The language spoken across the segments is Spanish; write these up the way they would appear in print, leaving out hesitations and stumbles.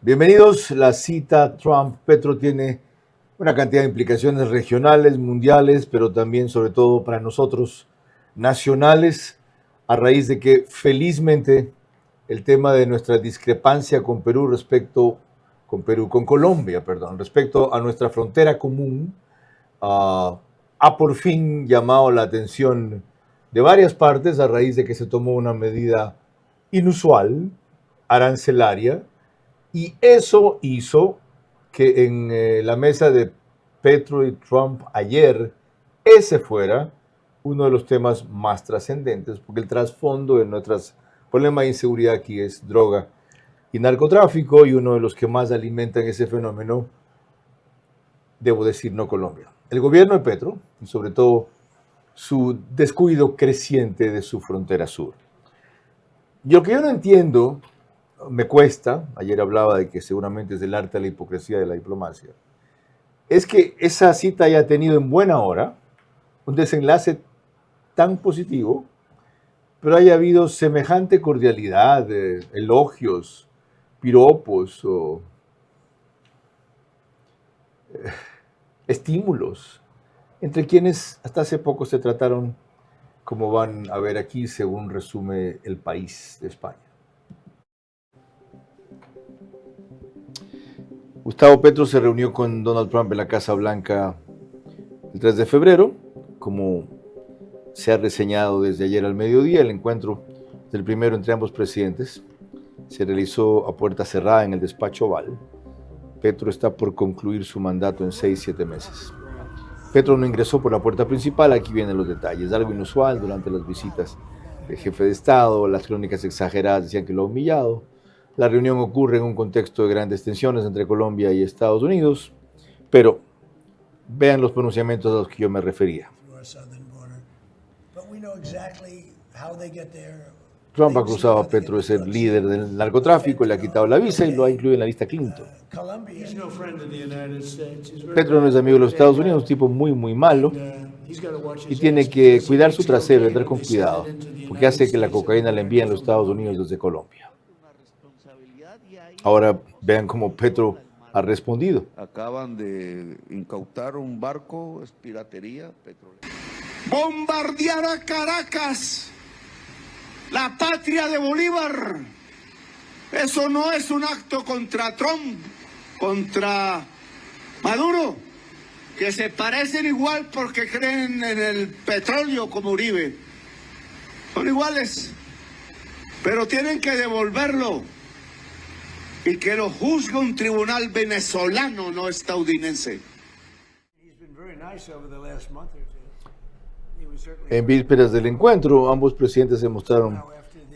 Bienvenidos. La cita Trump-Petro tiene una cantidad de implicaciones regionales, mundiales, pero también, sobre todo para nosotros, nacionales, a raíz de que felizmente el tema de nuestra discrepancia con Colombia, respecto a nuestra frontera común, ha por fin llamado la atención de varias partes a raíz de que se tomó una medida inusual, arancelaria, y eso hizo que en la mesa de Petro y Trump ayer, ese fuera uno de los temas más trascendentes, porque el trasfondo de nuestros problemas de inseguridad aquí es droga y narcotráfico, y uno de los que más alimentan ese fenómeno, debo decir, no Colombia. El gobierno de Petro, y sobre todo su descuido creciente de su frontera sur. Y lo que yo no entiendo, me cuesta, ayer hablaba de que seguramente es el arte de la hipocresía de la diplomacia, es que esa cita haya tenido en buena hora un desenlace tan positivo, pero haya habido semejante cordialidad, elogios, piropos o estímulos entre quienes hasta hace poco se trataron, como van a ver aquí, según resume El País de España. Gustavo Petro se reunió con Donald Trump en la Casa Blanca el 3 de febrero, como se ha reseñado desde ayer al mediodía. El encuentro del primero entre ambos presidentes se realizó a puerta cerrada en el despacho Oval. Petro está por concluir su mandato en 6-7 meses. Petro no ingresó por la puerta principal, aquí vienen los detalles. Algo inusual durante las visitas del jefe de Estado, las crónicas exageradas decían que lo ha humillado. La reunión ocurre en un contexto de grandes tensiones entre Colombia y Estados Unidos, pero vean los pronunciamientos a los que yo me refería. Trump ha acusado a Petro de ser líder del narcotráfico, le ha quitado la visa y lo ha incluido en la lista Clinton. Petro no es amigo de los Estados Unidos, un tipo muy, muy malo, y tiene que cuidar su trasero, entrar con cuidado, porque hace que la cocaína la envíen a los Estados Unidos desde Colombia. Ahora vean cómo Petro ha respondido. Acaban de incautar un barco, es piratería petrolera. Bombardear a Caracas, la patria de Bolívar. Eso no es un acto contra Trump, contra Maduro, que se parecen igual porque creen en el petróleo como Uribe. Son iguales, pero tienen que devolverlo y que lo juzgue un tribunal venezolano, no estadounidense. En vísperas del encuentro, ambos presidentes se mostraron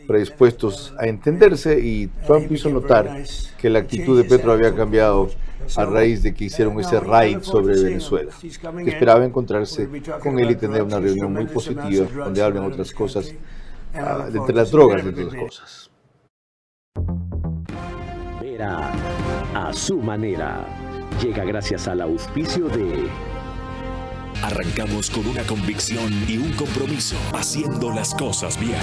predispuestos a entenderse y Trump hizo notar que la actitud de Petro había cambiado a raíz de que hicieron ese raid sobre Venezuela. Que esperaba encontrarse con él y tener una reunión muy positiva donde hablen otras cosas, entre las drogas, entre otras cosas. Vera a su manera. Llega gracias al auspicio de... Arrancamos con una convicción y un compromiso, haciendo las cosas bien.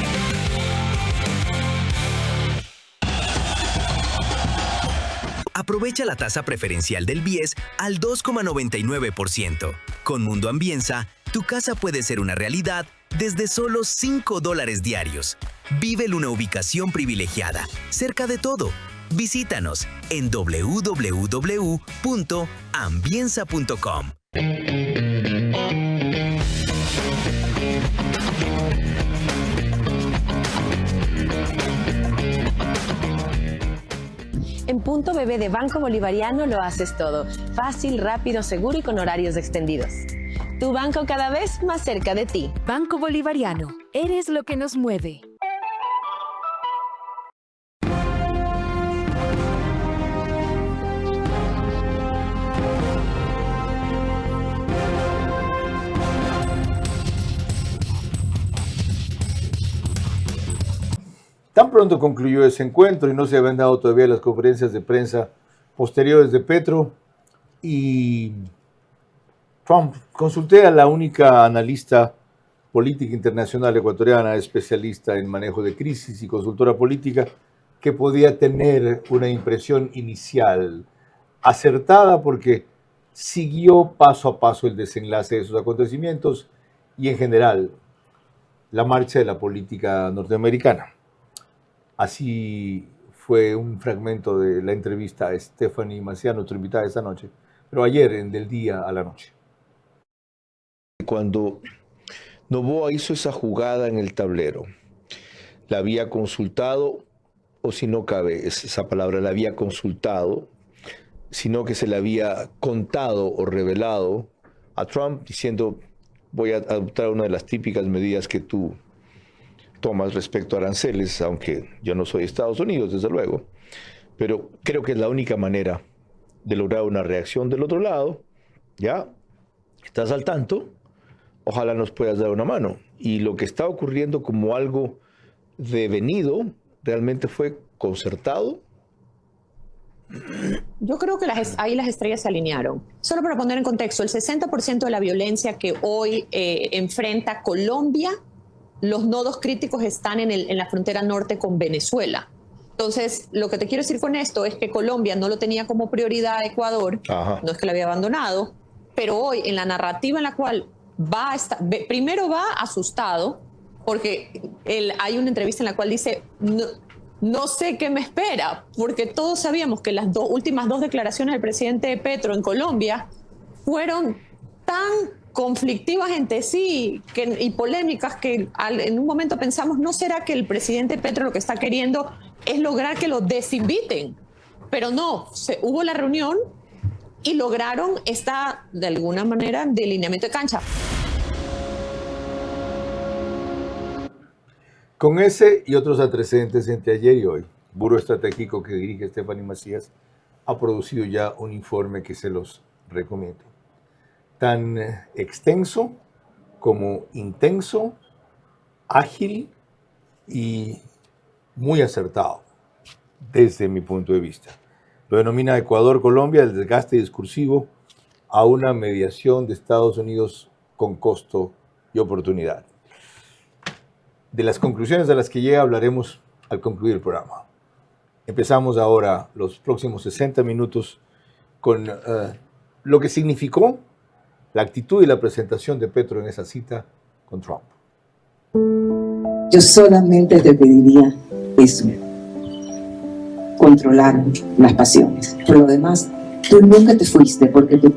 Aprovecha la tasa preferencial del BIES al 2,99%. Con Mundo Ambienza, tu casa puede ser una realidad desde solo $5 diarios. Vive en una ubicación privilegiada, cerca de todo. Visítanos en www.ambienza.com. En Punto Bebé de Banco Bolivariano lo haces todo. Fácil, rápido, seguro y con horarios extendidos. Tu banco cada vez más cerca de ti. Banco Bolivariano. Eres lo que nos mueve. Tan pronto concluyó ese encuentro y no se habían dado todavía las conferencias de prensa posteriores de Petro y Trump. Consulté a la única analista política internacional ecuatoriana, especialista en manejo de crisis y consultora política, que podía tener una impresión inicial acertada porque siguió paso a paso el desenlace de esos acontecimientos y en general la marcha de la política norteamericana. Así fue un fragmento de la entrevista a Stephanie Maciá, nuestra invitada esta noche, pero ayer, del día a la noche. Cuando Noboa hizo esa jugada en el tablero, la había consultado, o si no cabe esa palabra, la había consultado, sino que se le había contado o revelado a Trump diciendo: voy a adoptar una de las típicas medidas que tú tomas respecto a aranceles, aunque yo no soy de Estados Unidos, desde luego, pero creo que es la única manera de lograr una reacción del otro lado. Ya estás al tanto, ojalá nos puedas dar una mano. Y lo que está ocurriendo como algo devenido realmente fue concertado. Yo creo que ahí las estrellas se alinearon. Solo para poner en contexto, el 60% de la violencia que hoy enfrenta Colombia, los nodos críticos están en la frontera norte con Venezuela. Entonces, lo que te quiero decir con esto es que Colombia no lo tenía como prioridad a Ecuador, no es que lo había abandonado, pero hoy en la narrativa en la cual primero va asustado, porque hay una entrevista en la cual dice: no sé qué me espera, porque todos sabíamos que las últimas dos declaraciones del presidente Petro en Colombia fueron tan conflictivas entre sí y polémicas que en un momento pensamos: ¿no será que el presidente Petro lo que está queriendo es lograr que lo desinviten? Pero no, hubo la reunión y lograron de alguna manera, delineamiento de cancha. Con ese y otros antecedentes entre ayer y hoy, Buró Estratégico que dirige Stephanie Macías ha producido ya un informe que se los recomiendo. Tan extenso como intenso, ágil y muy acertado, desde mi punto de vista. Lo denomina Ecuador-Colombia, el desgaste discursivo a una mediación de Estados Unidos con costo y oportunidad. De las conclusiones a las que llega hablaremos al concluir el programa. Empezamos ahora los próximos 60 minutos con lo que significó la actitud y la presentación de Petro en esa cita con Trump. Yo solamente te pediría eso, controlar las pasiones. Por lo demás, tú nunca te fuiste porque tu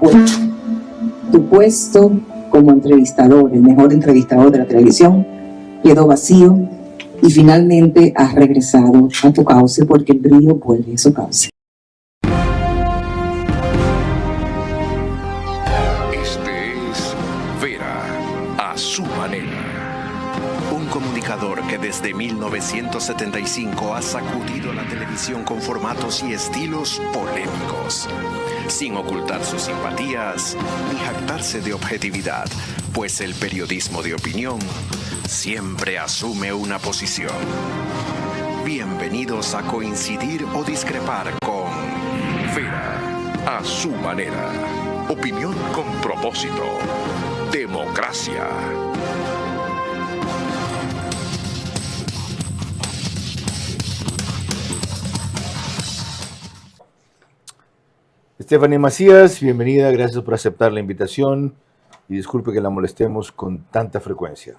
puesto como entrevistador, el mejor entrevistador de la televisión, quedó vacío y finalmente has regresado a tu cauce porque el brillo vuelve a su cauce. Este es Vera a su manera. Un comunicador que desde 1975 ha sacudido la televisión con formatos y estilos polémicos, sin ocultar sus simpatías ni jactarse de objetividad, pues el periodismo de opinión siempre asume una posición. Bienvenidos a coincidir o discrepar con Vera a su manera. Opinión con propósito. Democracia. Stephanie Macías, bienvenida, gracias por aceptar la invitación y disculpe que la molestemos con tanta frecuencia.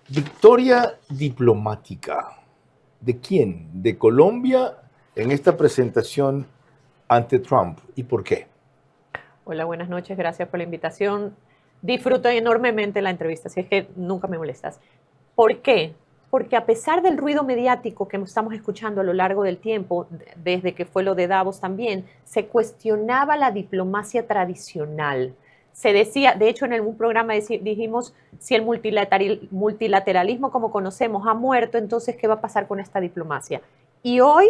Victoria diplomática. ¿De quién? ¿De Colombia en esta presentación ante Trump? ¿Y por qué? Hola, buenas noches, gracias por la invitación. Disfruto enormemente la entrevista, así es que nunca me molestas. ¿Por qué? Porque a pesar del ruido mediático que estamos escuchando a lo largo del tiempo, desde que fue lo de Davos también, se cuestionaba la diplomacia tradicional. Se decía, de hecho en algún programa dijimos, si el multilateralismo como conocemos ha muerto, entonces ¿qué va a pasar con esta diplomacia? Y hoy,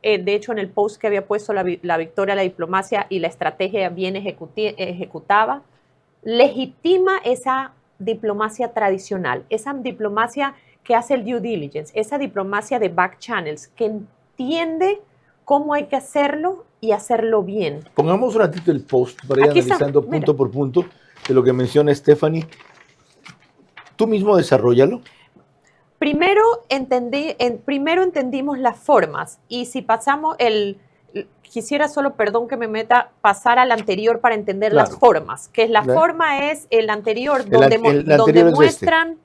de hecho en el post que había puesto la victoria, la diplomacia y la estrategia bien ejecutada, legitima esa diplomacia tradicional, esa diplomacia que hace el due diligence, esa diplomacia de back channels, que entiende cómo hay que hacerlo y hacerlo bien. Pongamos un ratito el post para ir analizando punto por punto de lo que menciona Stephanie. ¿Tú mismo desarróllalo? Primero entendimos las formas y si pasamos quisiera solo, perdón que me meta, pasar al anterior para entender las formas, que la forma es el anterior, donde muestran,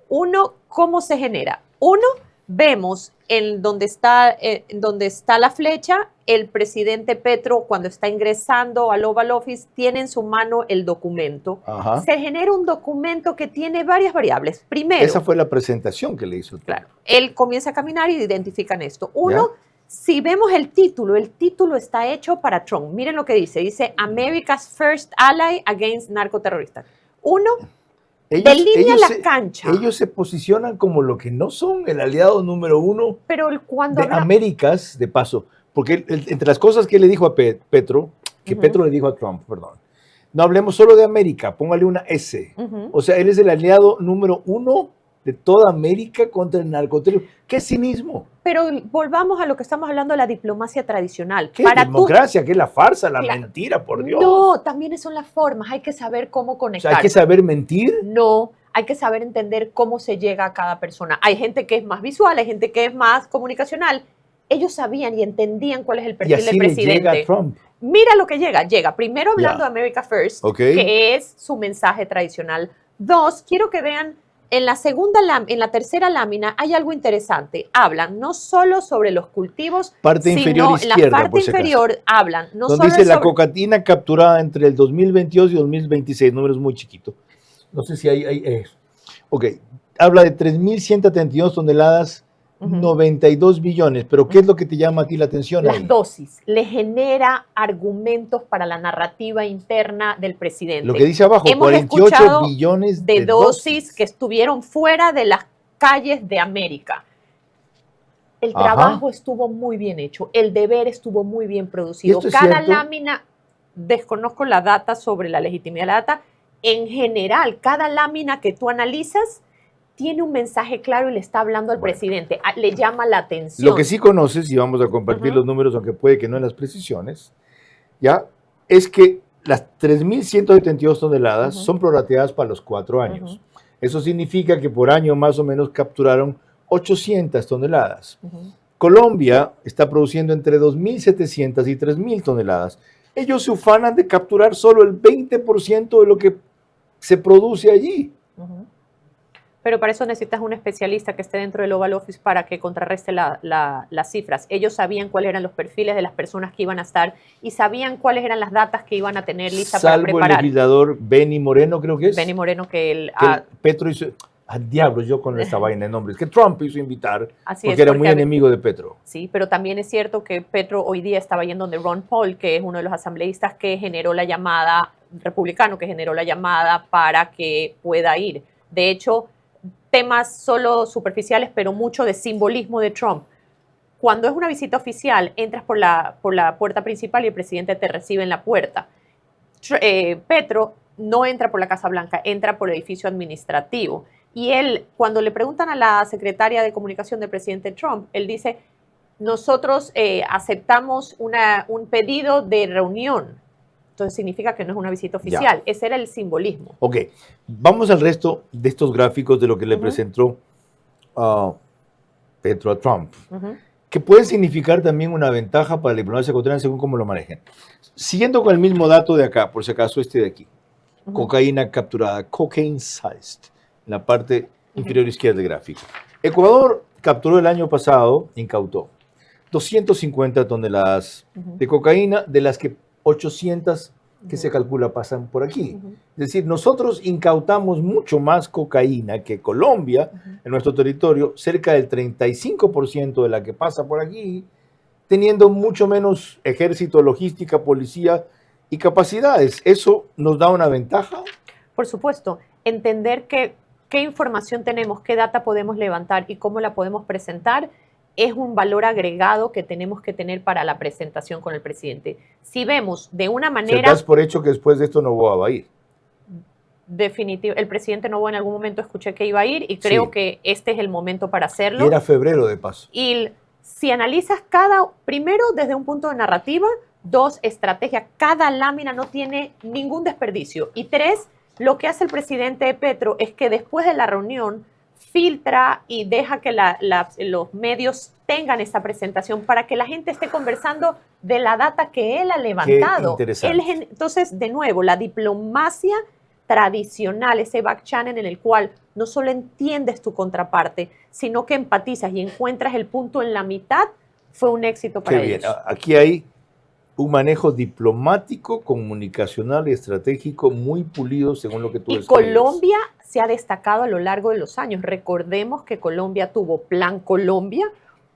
uno, cómo se genera. Uno, vemos donde está la flecha, el presidente Petro, cuando está ingresando al Oval Office, tiene en su mano el documento. Ajá. Se genera un documento que tiene varias variables. Primero, esa fue la presentación que le hizo. Claro, él comienza a caminar y identifican esto. Uno, si vemos el título está hecho para Trump. Miren lo que dice America's First Ally Against Narcoterroristas. Uno, delinea la cancha. Ellos se posicionan como lo que no son, el aliado número uno de Américas, de paso. Porque entre las cosas que le dijo a Petro, Petro le dijo a Trump, perdón, no hablemos solo de América, póngale una S. O sea, él es el aliado número uno de toda América contra el narcotráfico. ¡Qué cinismo! Pero volvamos a lo que estamos hablando de la diplomacia tradicional. ¿Qué democracia? ¿Qué es la farsa, la mentira, por Dios? No, también son las formas. Hay que saber cómo conectar. O sea, ¿hay que saber mentir? No, hay que saber entender cómo se llega a cada persona. Hay gente que es más visual, hay gente que es más comunicacional. Ellos sabían y entendían cuál es el perfil del presidente. Le llega a Trump. Mira lo que llega. Llega primero hablando de America First, que es su mensaje tradicional. Dos, quiero que vean, en la tercera lámina hay algo interesante. Hablan no solo sobre los cultivos, sino en la parte inferior hablan no donde solo dice la cocaína capturada entre el 2022 y 2026, números muy chiquitos. No sé si hay ok, habla de 3.172 toneladas, 92 billones, pero ¿qué es lo que te llama a ti la atención? Las dosis, le genera argumentos para la narrativa interna del presidente. Lo que dice abajo, hemos 48 billones de dosis que estuvieron fuera de las calles de América. El trabajo estuvo muy bien hecho, el deber estuvo muy bien producido. Cada lámina, desconozco la data sobre la legitimidad de la data, en general, cada lámina que tú analizas tiene un mensaje claro y le está hablando al presidente, le llama la atención. Lo que sí conoces, y vamos a compartir los números, aunque puede que no en las precisiones, ¿ya? Es que las 3.172 toneladas son prorrateadas para los 4 años. Eso significa que por año más o menos capturaron 800 toneladas. Colombia está produciendo entre 2.700 y 3.000 toneladas. Ellos se ufanan de capturar solo el 20% de lo que se produce allí. Pero para eso necesitas un especialista que esté dentro del Oval Office para que contrarreste las cifras. Ellos sabían cuáles eran los perfiles de las personas que iban a estar y sabían cuáles eran las datas que iban a tener listas para preparar. Salvo el legislador Benny Moreno, creo que es. Benny Moreno, que Petro hizo... diablo, yo con esta vaina de nombres. Que Trump hizo invitar porque era muy enemigo de Petro. Sí, pero también es cierto que Petro hoy día estaba yendo donde Ron Paul, que es uno de los asambleístas que generó la llamada, republicano, que generó la llamada para que pueda ir. De hecho, temas solo superficiales, pero mucho de simbolismo de Trump. Cuando es una visita oficial, entras por la puerta principal y el presidente te recibe en la puerta. Petro no entra por la Casa Blanca, entra por el edificio administrativo. Y él, cuando le preguntan a la secretaria de comunicación del presidente Trump, él dice, nosotros aceptamos un pedido de reunión. Entonces significa que no es una visita oficial. Ese era el simbolismo. Ok, vamos al resto de estos gráficos de lo que le presentó Petro a Trump, que pueden significar también una ventaja para la diplomacia ecuatoriana según cómo lo manejen. Siguiendo con el mismo dato de acá, por si acaso este de aquí, cocaína capturada, cocaine sized, en la parte inferior izquierda del gráfico. Ecuador capturó el año pasado, incautó 250 toneladas de cocaína, de las que 800 que se calcula pasan por aquí. Es decir, nosotros incautamos mucho más cocaína que Colombia en nuestro territorio, cerca del 35% de la que pasa por aquí, teniendo mucho menos ejército, logística, policía y capacidades. ¿Eso nos da una ventaja? Por supuesto, entender qué información tenemos, qué data podemos levantar y cómo la podemos presentar es un valor agregado que tenemos que tener para la presentación con el presidente. Si vemos de una manera... ¿Se das por hecho que después de esto Noboa va a ir? Definitivo. El presidente Noboa en algún momento escuché que iba a ir y creo que este es el momento para hacerlo. Y era febrero de paso. Y si analizas primero desde un punto de narrativa, 2, estrategia, cada lámina no tiene ningún desperdicio. Y 3, lo que hace el presidente Petro es que después de la reunión filtra y deja que los medios tengan esta presentación para que la gente esté conversando de la data que él ha levantado. Qué interesante. Entonces, de nuevo, la diplomacia tradicional, ese back channel en el cual no solo entiendes tu contraparte, sino que empatizas y encuentras el punto en la mitad, fue un éxito para ellos. Bien. Aquí hay un manejo diplomático, comunicacional y estratégico muy pulido según lo que tú Y describes. Colombia se ha destacado a lo largo de los años. Recordemos que Colombia tuvo Plan Colombia,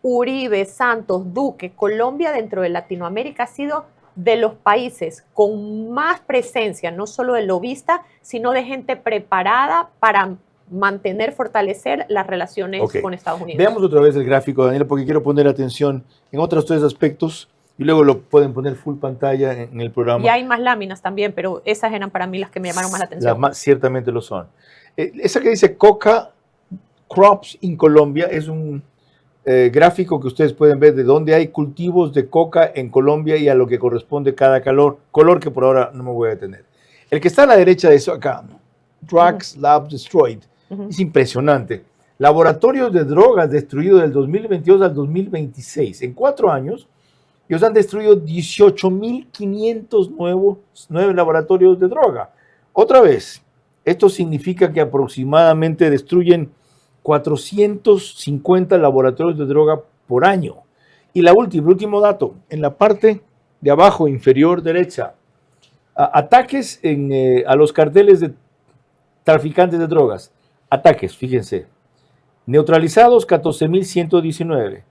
Uribe, Santos, Duque. Colombia dentro de Latinoamérica ha sido de los países con más presencia, no solo de lobista, sino de gente preparada para mantener, fortalecer las relaciones con Estados Unidos. Veamos otra vez el gráfico, Daniela, porque quiero poner atención en otros 3 aspectos y luego lo pueden poner full pantalla en el programa. Y hay más láminas también, pero esas eran para mí las que me llamaron más la atención. Ciertamente lo son. Esa que dice Coca Crops in Colombia es un gráfico que ustedes pueden ver de dónde hay cultivos de coca en Colombia y a lo que corresponde cada color que por ahora no me voy a detener. El que está a la derecha de eso acá, Drugs Lab Destroyed, es impresionante. Laboratorios de drogas destruidos del 2022 al 2026. En 4 años, ellos han destruido 18.500 nuevos laboratorios de droga. Otra vez, esto significa que aproximadamente destruyen 450 laboratorios de droga por año. Y el último dato, en la parte de abajo inferior derecha, ataques a los carteles de traficantes de drogas. Ataques, fíjense, neutralizados 14.119,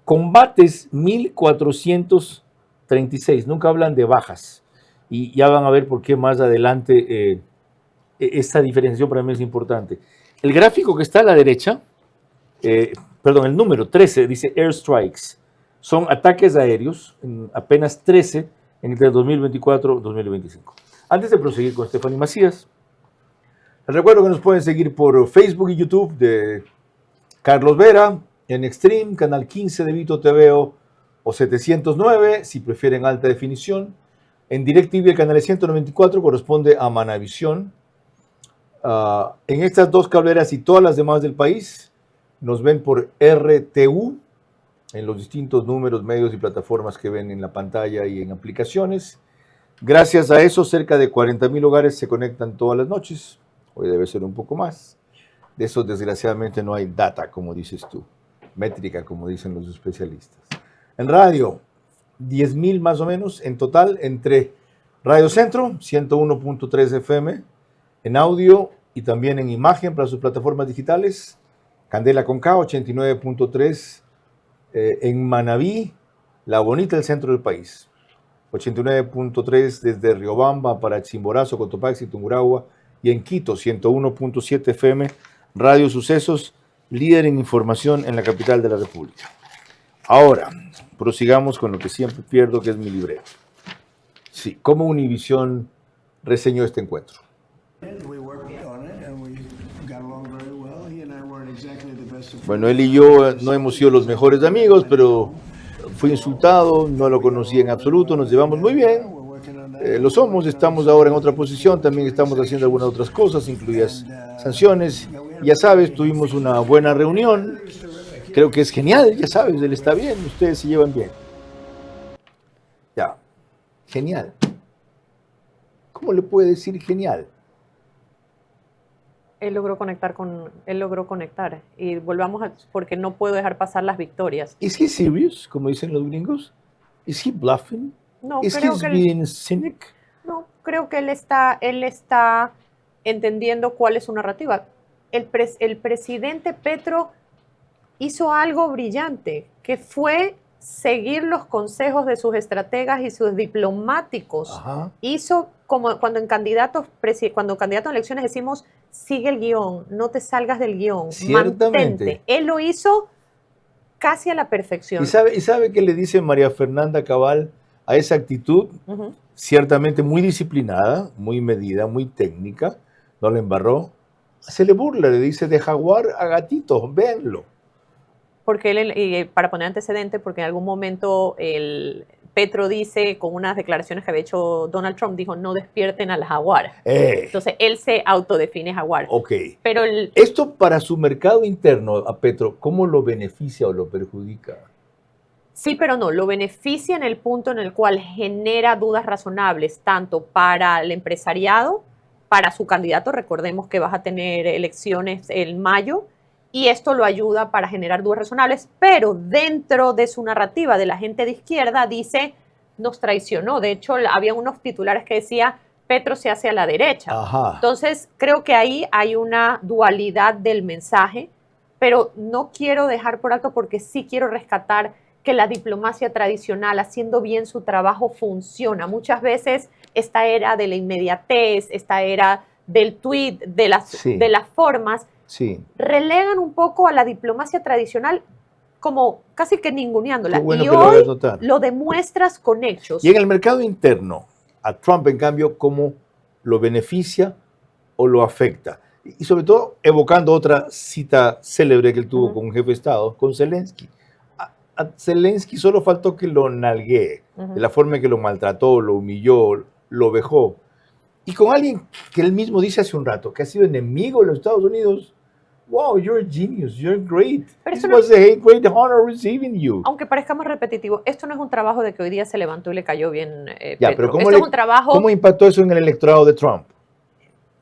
combates 1.436, nunca hablan de bajas. Y ya van a ver por qué más adelante esta diferenciación para mí es importante. El gráfico que está a la derecha, el número 13, dice airstrikes. Son ataques aéreos, apenas 13 entre 2024 y 2025. Antes de proseguir con Stephanie Macías, les recuerdo que nos pueden seguir por Facebook y YouTube de Carlos Vera, en Extreme, canal 15 de Vito TV o 709, si prefieren alta definición. En DirecTV, el canal 194 corresponde a Manavisión. En estas 2 cableras y todas las demás del país, nos ven por RTU, en los distintos números, medios y plataformas que ven en la pantalla y en aplicaciones. Gracias a eso, cerca de 40,000 hogares se conectan todas las noches. Hoy debe ser un poco más. De eso, desgraciadamente, no hay data, como dices tú. Métrica, como dicen los especialistas. En radio, 10,000 más o menos en total, entre Radio Centro, 101.3 FM, en audio y también en imagen para sus plataformas digitales. Candela con K, 89.3 en Manabí, La Bonita, el centro del país. 89.3 desde Riobamba para Chimborazo, Cotopaxi, Tungurahua, y en Quito, 101.7 FM, Radio Sucesos, líder en información en la capital de la República. Ahora, prosigamos con lo que siempre pierdo, que es mi librero. Sí, ¿cómo Univisión reseñó este encuentro? Bueno, él y yo no hemos sido los mejores amigos, pero fui insultado, no lo conocí en absoluto, nos llevamos muy bien. Lo somos, estamos ahora en otra posición, también estamos haciendo algunas otras cosas, incluidas sanciones. Ya sabes, tuvimos una buena reunión, creo que es genial, ya sabes, él está bien, ustedes se llevan bien. Ya, genial. ¿Cómo le puede decir genial? Él logró conectar y volvamos porque no puedo dejar pasar las victorias. ¿Is he serious, como dicen los gringos? ¿Is he bluffing? No, ¿Is creo he que being cynic? No, creo que él está entendiendo cuál es su narrativa. El presidente Petro hizo algo brillante, que fue seguir los consejos de sus estrategas y sus diplomáticos. Ajá. Hizo como cuando candidatos a elecciones decimos, sigue el guión, no te salgas del guión, mantente. Él lo hizo casi a la perfección. ¿Y sabe qué le dice María Fernanda Cabal a esa actitud? Ciertamente muy disciplinada, muy medida, muy técnica, no le embarró. Se le burla, le dice de jaguar a gatito, véanlo. Porque para poner antecedente, porque en algún momento el Petro dice, con unas declaraciones que había hecho Donald Trump, dijo, no despierten al jaguar. Entonces, él se autodefine jaguar. Ok. Pero esto para su mercado interno, a Petro, ¿cómo lo beneficia o lo perjudica? Sí, pero no, lo beneficia en el punto en el cual genera dudas razonables, tanto para el empresariado, para su candidato, recordemos que vas a tener elecciones en mayo, y esto lo ayuda para generar dudas razonables, pero dentro de su narrativa de la gente de izquierda dice, nos traicionó. De hecho, había unos titulares que decía, Petro se hace a la derecha. Ajá. Entonces, creo que ahí hay una dualidad del mensaje, pero no quiero dejar por alto porque sí quiero rescatar que la diplomacia tradicional, haciendo bien su trabajo, funciona. Muchas veces esta era de la inmediatez, esta era del tweet, de las formas, relegan un poco a la diplomacia tradicional como casi que ninguneándola. Bueno y que hoy lo demuestras con hechos. Y en el mercado interno, a Trump, en cambio, ¿cómo lo beneficia o lo afecta? Y sobre todo, evocando otra cita célebre que él tuvo con un jefe de Estado, con Zelensky. A Zelensky solo faltó que lo nalguee, de la forma en que lo maltrató, lo humilló, lo vejó. Y con alguien que él mismo dice hace un rato, que ha sido enemigo de los Estados Unidos. Wow, you're a genius, you're great. It was a great honor receiving you. Aunque parezca más repetitivo, esto no es un trabajo de que hoy día se levantó y le cayó bien Ya, Petro. pero Esto es un trabajo... ¿cómo impactó eso en el electorado de Trump?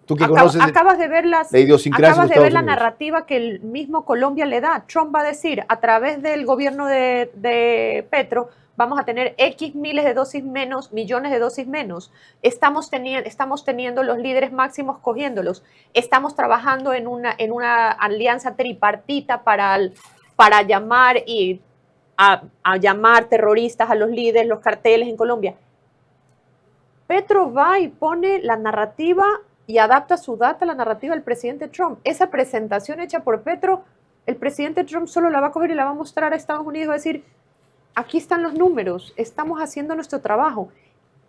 Tú que conoces acabas de ver la idiosincrasia acabas de de ver Estados la Unidos. narrativa que el mismo Colombia le da. Trump va a decir, a través del gobierno de Petro, vamos a tener X miles de dosis menos, millones de dosis menos. Estamos teniendo los líderes máximos cogiéndolos. Estamos trabajando en una alianza tripartita para llamar a llamar terroristas a los líderes, los carteles en Colombia. Petro va y pone la narrativa y adapta su data a la narrativa del presidente Trump. Esa presentación hecha por Petro, el presidente Trump solo la va a coger y la va a mostrar a Estados Unidos y va a decir, aquí están los números, estamos haciendo nuestro trabajo.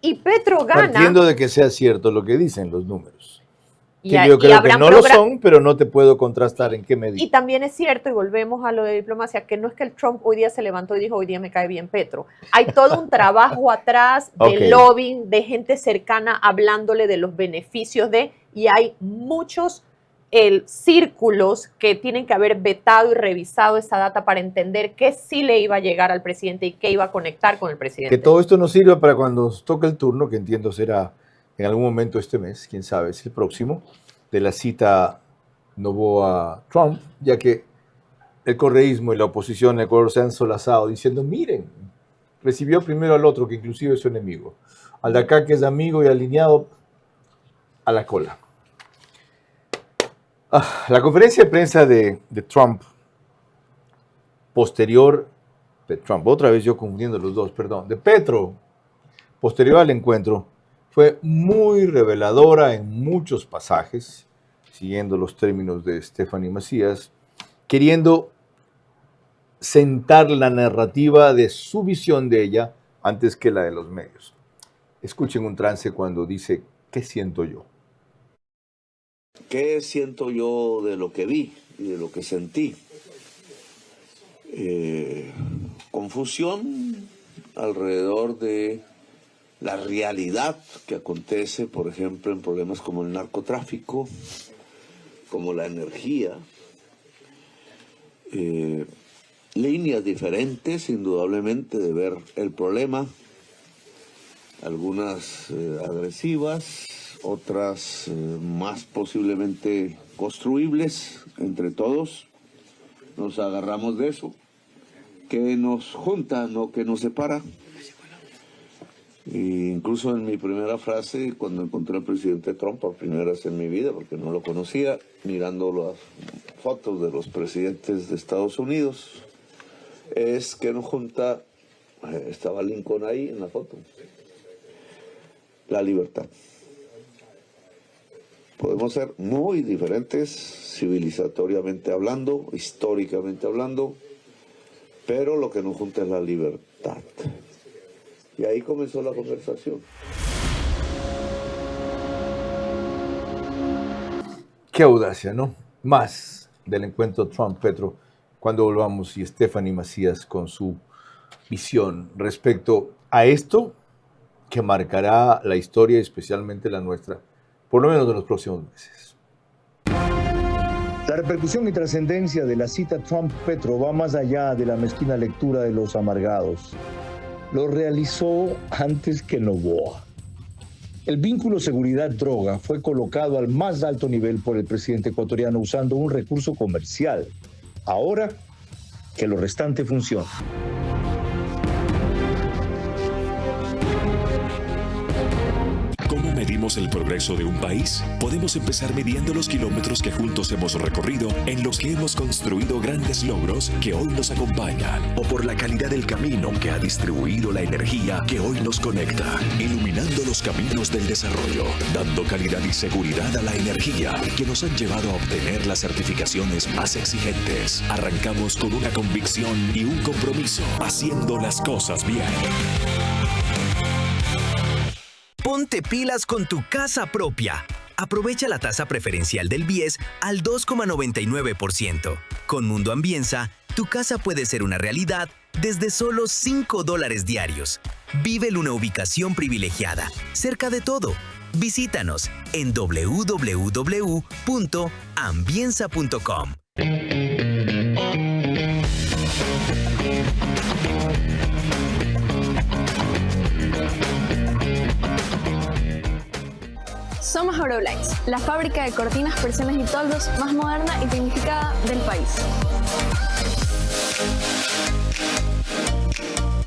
Y Petro gana. Partiendo de que sea cierto lo que dicen los números. Y Que yo creo que no lo son, pero no te puedo contrastar en qué medida. Y también es cierto, y volvemos a lo de diplomacia, que no es que el Trump hoy día se levantó y dijo, hoy día me cae bien Petro. Hay todo un trabajo atrás de lobbying, de gente cercana hablándole de los beneficios y hay muchos círculos que tienen que haber vetado y revisado esa data para entender qué sí le iba a llegar al presidente y qué iba a conectar con el presidente. Que todo esto nos sirva para cuando toque el turno, que entiendo será en algún momento este mes, quién sabe, es el próximo, de la cita Noboa-Trump, ya que el correísmo y la oposición en Ecuador se han solazado diciendo, miren, recibió primero al otro, que inclusive es su enemigo, al de acá que es amigo y alineado, a la cola. La conferencia de prensa de Trump, posterior, de Trump, otra vez yo confundiendo los dos, perdón, de Petro, posterior al encuentro, fue muy reveladora en muchos pasajes, siguiendo los términos de Stephanie Macías, queriendo sentar la narrativa de su visión de ella antes que la de los medios. Escuchen un trance cuando dice, ¿qué siento yo? ¿Qué siento yo de lo que vi y de lo que sentí? Confusión alrededor de la realidad que acontece, por ejemplo, en problemas como el narcotráfico, como la energía. Líneas diferentes, indudablemente, de ver el problema. Algunas agresivas, otras más posiblemente construibles entre todos. Nos agarramos de eso, que nos junta, no que nos separa. E incluso en mi primera frase, cuando encontré al presidente Trump por primera vez en mi vida, porque no lo conocía, mirando las fotos de los presidentes de Estados Unidos, es que nos junta, estaba Lincoln ahí en la foto, la libertad. Podemos ser muy diferentes, civilizatoriamente hablando, históricamente hablando, pero lo que nos junta es la libertad. Y ahí comenzó la conversación. Qué audacia, ¿no? Más del encuentro Trump-Petro cuando volvamos y Stephanie Macías con su visión respecto a esto que marcará la historia, especialmente la nuestra, por lo menos de los próximos meses. La repercusión y trascendencia de la cita Trump-Petro va más allá de la mezquina lectura de los amargados. Lo realizó antes que Noboa. El vínculo seguridad-droga fue colocado al más alto nivel por el presidente ecuatoriano usando un recurso comercial. Ahora que lo restante funciona. ¿Cómo medimos el progreso de un país? Podemos empezar midiendo los kilómetros que juntos hemos recorrido, en los que hemos construido grandes logros que hoy nos acompañan. O por la calidad del camino que ha distribuido la energía que hoy nos conecta, iluminando los caminos del desarrollo, dando calidad y seguridad a la energía que nos han llevado a obtener las certificaciones más exigentes. Arrancamos con una convicción y un compromiso, haciendo las cosas bien. Ponte pilas con tu casa propia. Aprovecha la tasa preferencial del BIES al 2,99%. Con Mundo Ambienza, tu casa puede ser una realidad desde solo $5 diarios. Vive en una ubicación privilegiada, cerca de todo. Visítanos en www.ambienza.com. Somos Euroblinds, la fábrica de cortinas, persianas y toldos más moderna y tecnificada del país.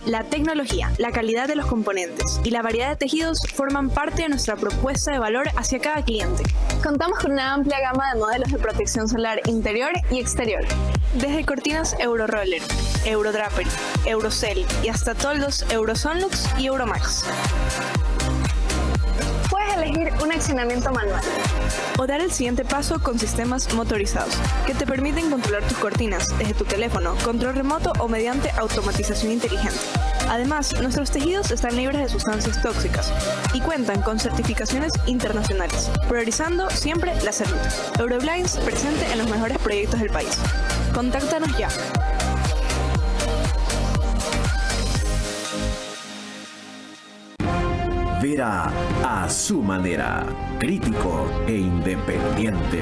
La tecnología, la calidad de los componentes y la variedad de tejidos forman parte de nuestra propuesta de valor hacia cada cliente. Contamos con una amplia gama de modelos de protección solar interior y exterior. Desde cortinas Euroroller, Eurodrapery, Eurocell y hasta toldos Eurosonlux y Euromax. Puedes elegir un accionamiento manual o dar el siguiente paso con sistemas motorizados que te permiten controlar tus cortinas desde tu teléfono, control remoto o mediante automatización inteligente. Además, nuestros tejidos están libres de sustancias tóxicas y cuentan con certificaciones internacionales, priorizando siempre la salud. Euroblinds presente en los mejores proyectos del país. Contáctanos ya. Vera a su manera, crítico e independiente.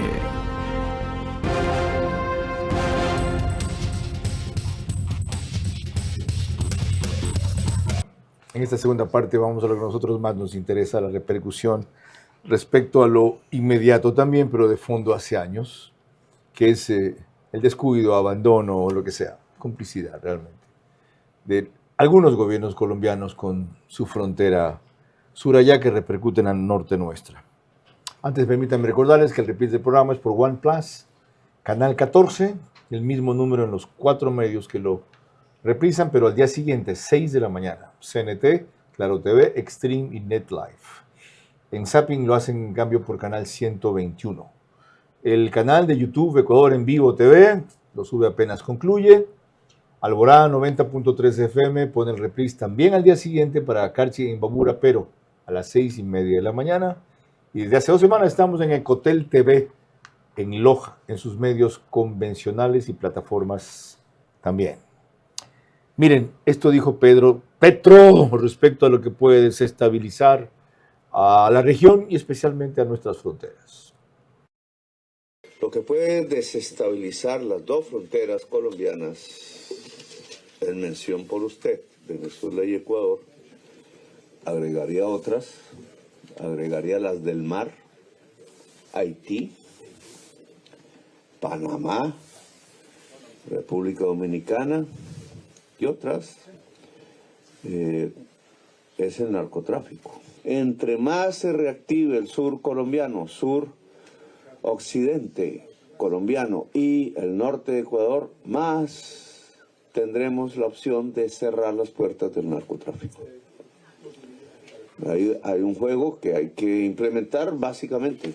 En esta segunda parte vamos a lo que a nosotros más nos interesa, la repercusión respecto a lo inmediato también, pero de fondo hace años, que es el descuido, abandono o lo que sea, complicidad realmente, de algunos gobiernos colombianos con su frontera sur allá que repercuten al norte nuestra. Antes permítanme recordarles que el reprise del programa es por OnePlus, canal 14, el mismo número en los 4 medios que lo reprisan, pero al día siguiente, 6 de la mañana, CNT, Claro TV, Extreme y NetLife. En Zapping lo hacen en cambio por canal 121. El canal de YouTube Ecuador en Vivo TV lo sube apenas concluye. Alborada 90.3 FM pone el reprise también al día siguiente para Carchi e Imbabura, pero a las 6:30 de la mañana. Y desde hace 2 semanas estamos en Ecotel TV, en Loja, en sus medios convencionales y plataformas también. Miren, esto dijo Petro respecto a lo que puede desestabilizar a la región y especialmente a nuestras fronteras. Lo que puede desestabilizar las 2 fronteras colombianas, en mención por usted, Venezuela y Ecuador, agregaría otras, agregaría las del mar, Haití, Panamá, República Dominicana y otras, es el narcotráfico. Entre más se reactive el sur colombiano, sur occidente colombiano y el norte de Ecuador, más tendremos la opción de cerrar las puertas del narcotráfico. Hay un juego que hay que implementar básicamente.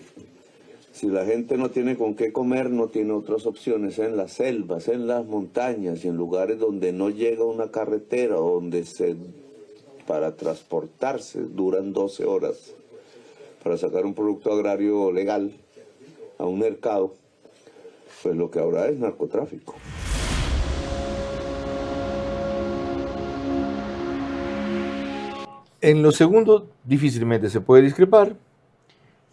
Si la gente no tiene con qué comer, no tiene otras opciones en las selvas, en las montañas y en lugares donde no llega una carretera, donde para transportarse duran 12 horas para sacar un producto agrario legal a un mercado, pues lo que habrá es narcotráfico. En lo segundo, difícilmente se puede discrepar.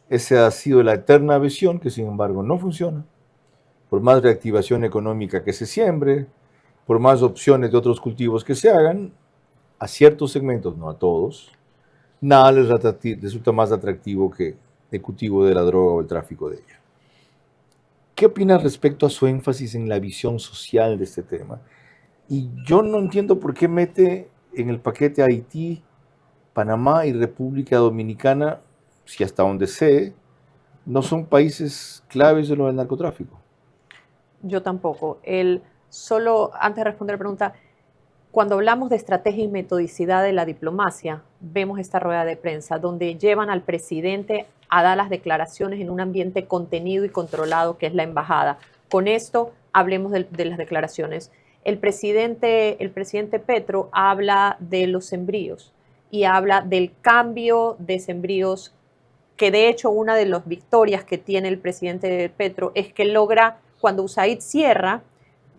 Esa ha sido la eterna visión, que sin embargo no funciona. Por más reactivación económica que se siembre, por más opciones de otros cultivos que se hagan, a ciertos segmentos, no a todos, nada les resulta más atractivo que el cultivo de la droga o el tráfico de ella. ¿Qué opinas respecto a su énfasis en la visión social de este tema? Y yo no entiendo por qué mete en el paquete a Haití, Panamá y República Dominicana, si hasta donde sé, no son países claves de lo del narcotráfico. Yo tampoco. Solo antes de responder la pregunta, cuando hablamos de estrategia y metodicidad de la diplomacia, vemos esta rueda de prensa donde llevan al presidente a dar las declaraciones en un ambiente contenido y controlado que es la embajada. Con esto hablemos de las declaraciones. El presidente Petro habla de los sembríos y habla del cambio de sembríos, que de hecho una de las victorias que tiene el presidente Petro es que logra, cuando USAID cierra,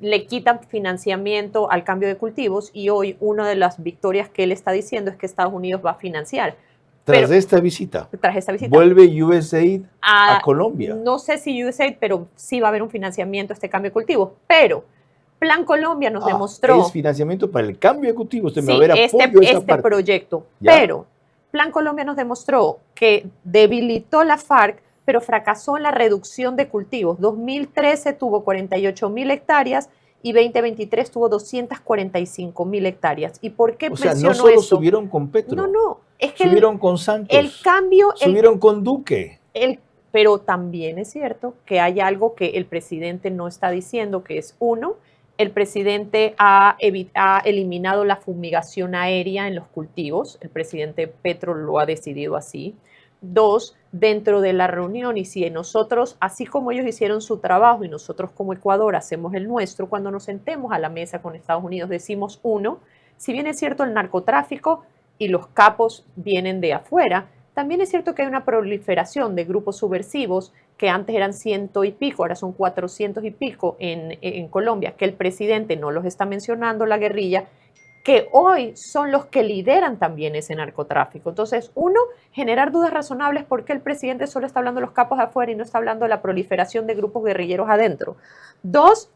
le quitan financiamiento al cambio de cultivos, y hoy una de las victorias que él está diciendo es que Estados Unidos va a financiar. Tras esta visita, vuelve USAID a Colombia. No sé si USAID, pero sí va a haber un financiamiento a este cambio de cultivos. Pero Plan Colombia nos demostró... Es financiamiento para el cambio de cultivos. Usted sí, me va a ver apoyo a esta parte. Proyecto. ¿Ya? Pero Plan Colombia nos demostró que debilitó la FARC, pero fracasó en la reducción de cultivos. 2013 tuvo 48.000 hectáreas y 2023 tuvo 245.000 hectáreas. ¿Y por qué menciono no solo eso? Subieron con Petro. No. Es que subieron con Santos. El cambio... Subieron con Duque. Pero también es cierto que hay algo que el presidente no está diciendo, que es, uno, el presidente ha eliminado la fumigación aérea en los cultivos. El presidente Petro lo ha decidido así. Dos, dentro de la reunión, y si nosotros, así como ellos hicieron su trabajo y nosotros como Ecuador hacemos el nuestro, cuando nos sentemos a la mesa con Estados Unidos decimos, uno, si bien es cierto el narcotráfico y los capos vienen de afuera, también es cierto que hay una proliferación de grupos subversivos que antes eran 100 y pico, ahora son 400 y pico en Colombia, que el presidente no los está mencionando, la guerrilla, que hoy son los que lideran también ese narcotráfico. Entonces, uno, generar dudas razonables porque el presidente solo está hablando de los capos de afuera y no está hablando de la proliferación de grupos guerrilleros adentro. Dos,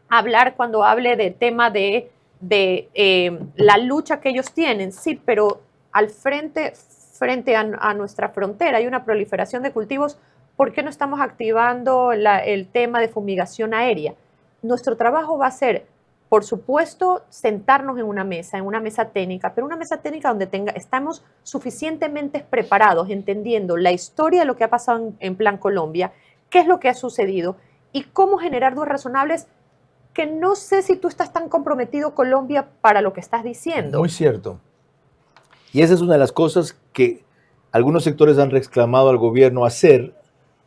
hablar cuando hable de tema de la lucha que ellos tienen, sí, pero al frente a nuestra frontera hay una proliferación de cultivos. ¿Por qué no estamos activando el tema de fumigación aérea? Nuestro trabajo va a ser, por supuesto, sentarnos en una mesa técnica, pero una mesa técnica donde estamos suficientemente preparados, entendiendo la historia de lo que ha pasado en Plan Colombia, qué es lo que ha sucedido y cómo generar dudas razonables, que no sé si tú estás tan comprometido, Colombia, para lo que estás diciendo. Muy cierto. Y esa es una de las cosas que algunos sectores han reclamado al gobierno hacer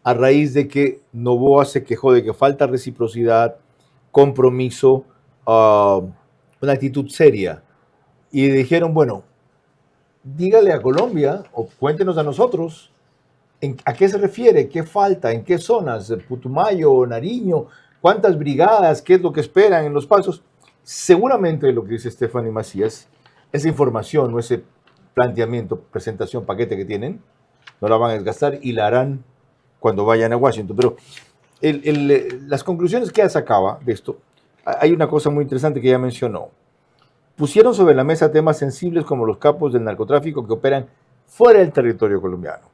a raíz de que Noboa se quejó de que falta reciprocidad, compromiso, una actitud seria. Y dijeron, bueno, dígale a Colombia o cuéntenos a nosotros a qué se refiere, qué falta, en qué zonas, Putumayo, Nariño, cuántas brigadas, qué es lo que esperan en los pasos. Seguramente lo que dice Stephanie Macías, esa información o ese planteamiento, presentación, paquete que tienen, no la van a desgastar y la harán cuando vayan a Washington. Pero las conclusiones que ella sacaba de esto, hay una cosa muy interesante que ella mencionó. Pusieron sobre la mesa temas sensibles como los capos del narcotráfico que operan fuera del territorio colombiano.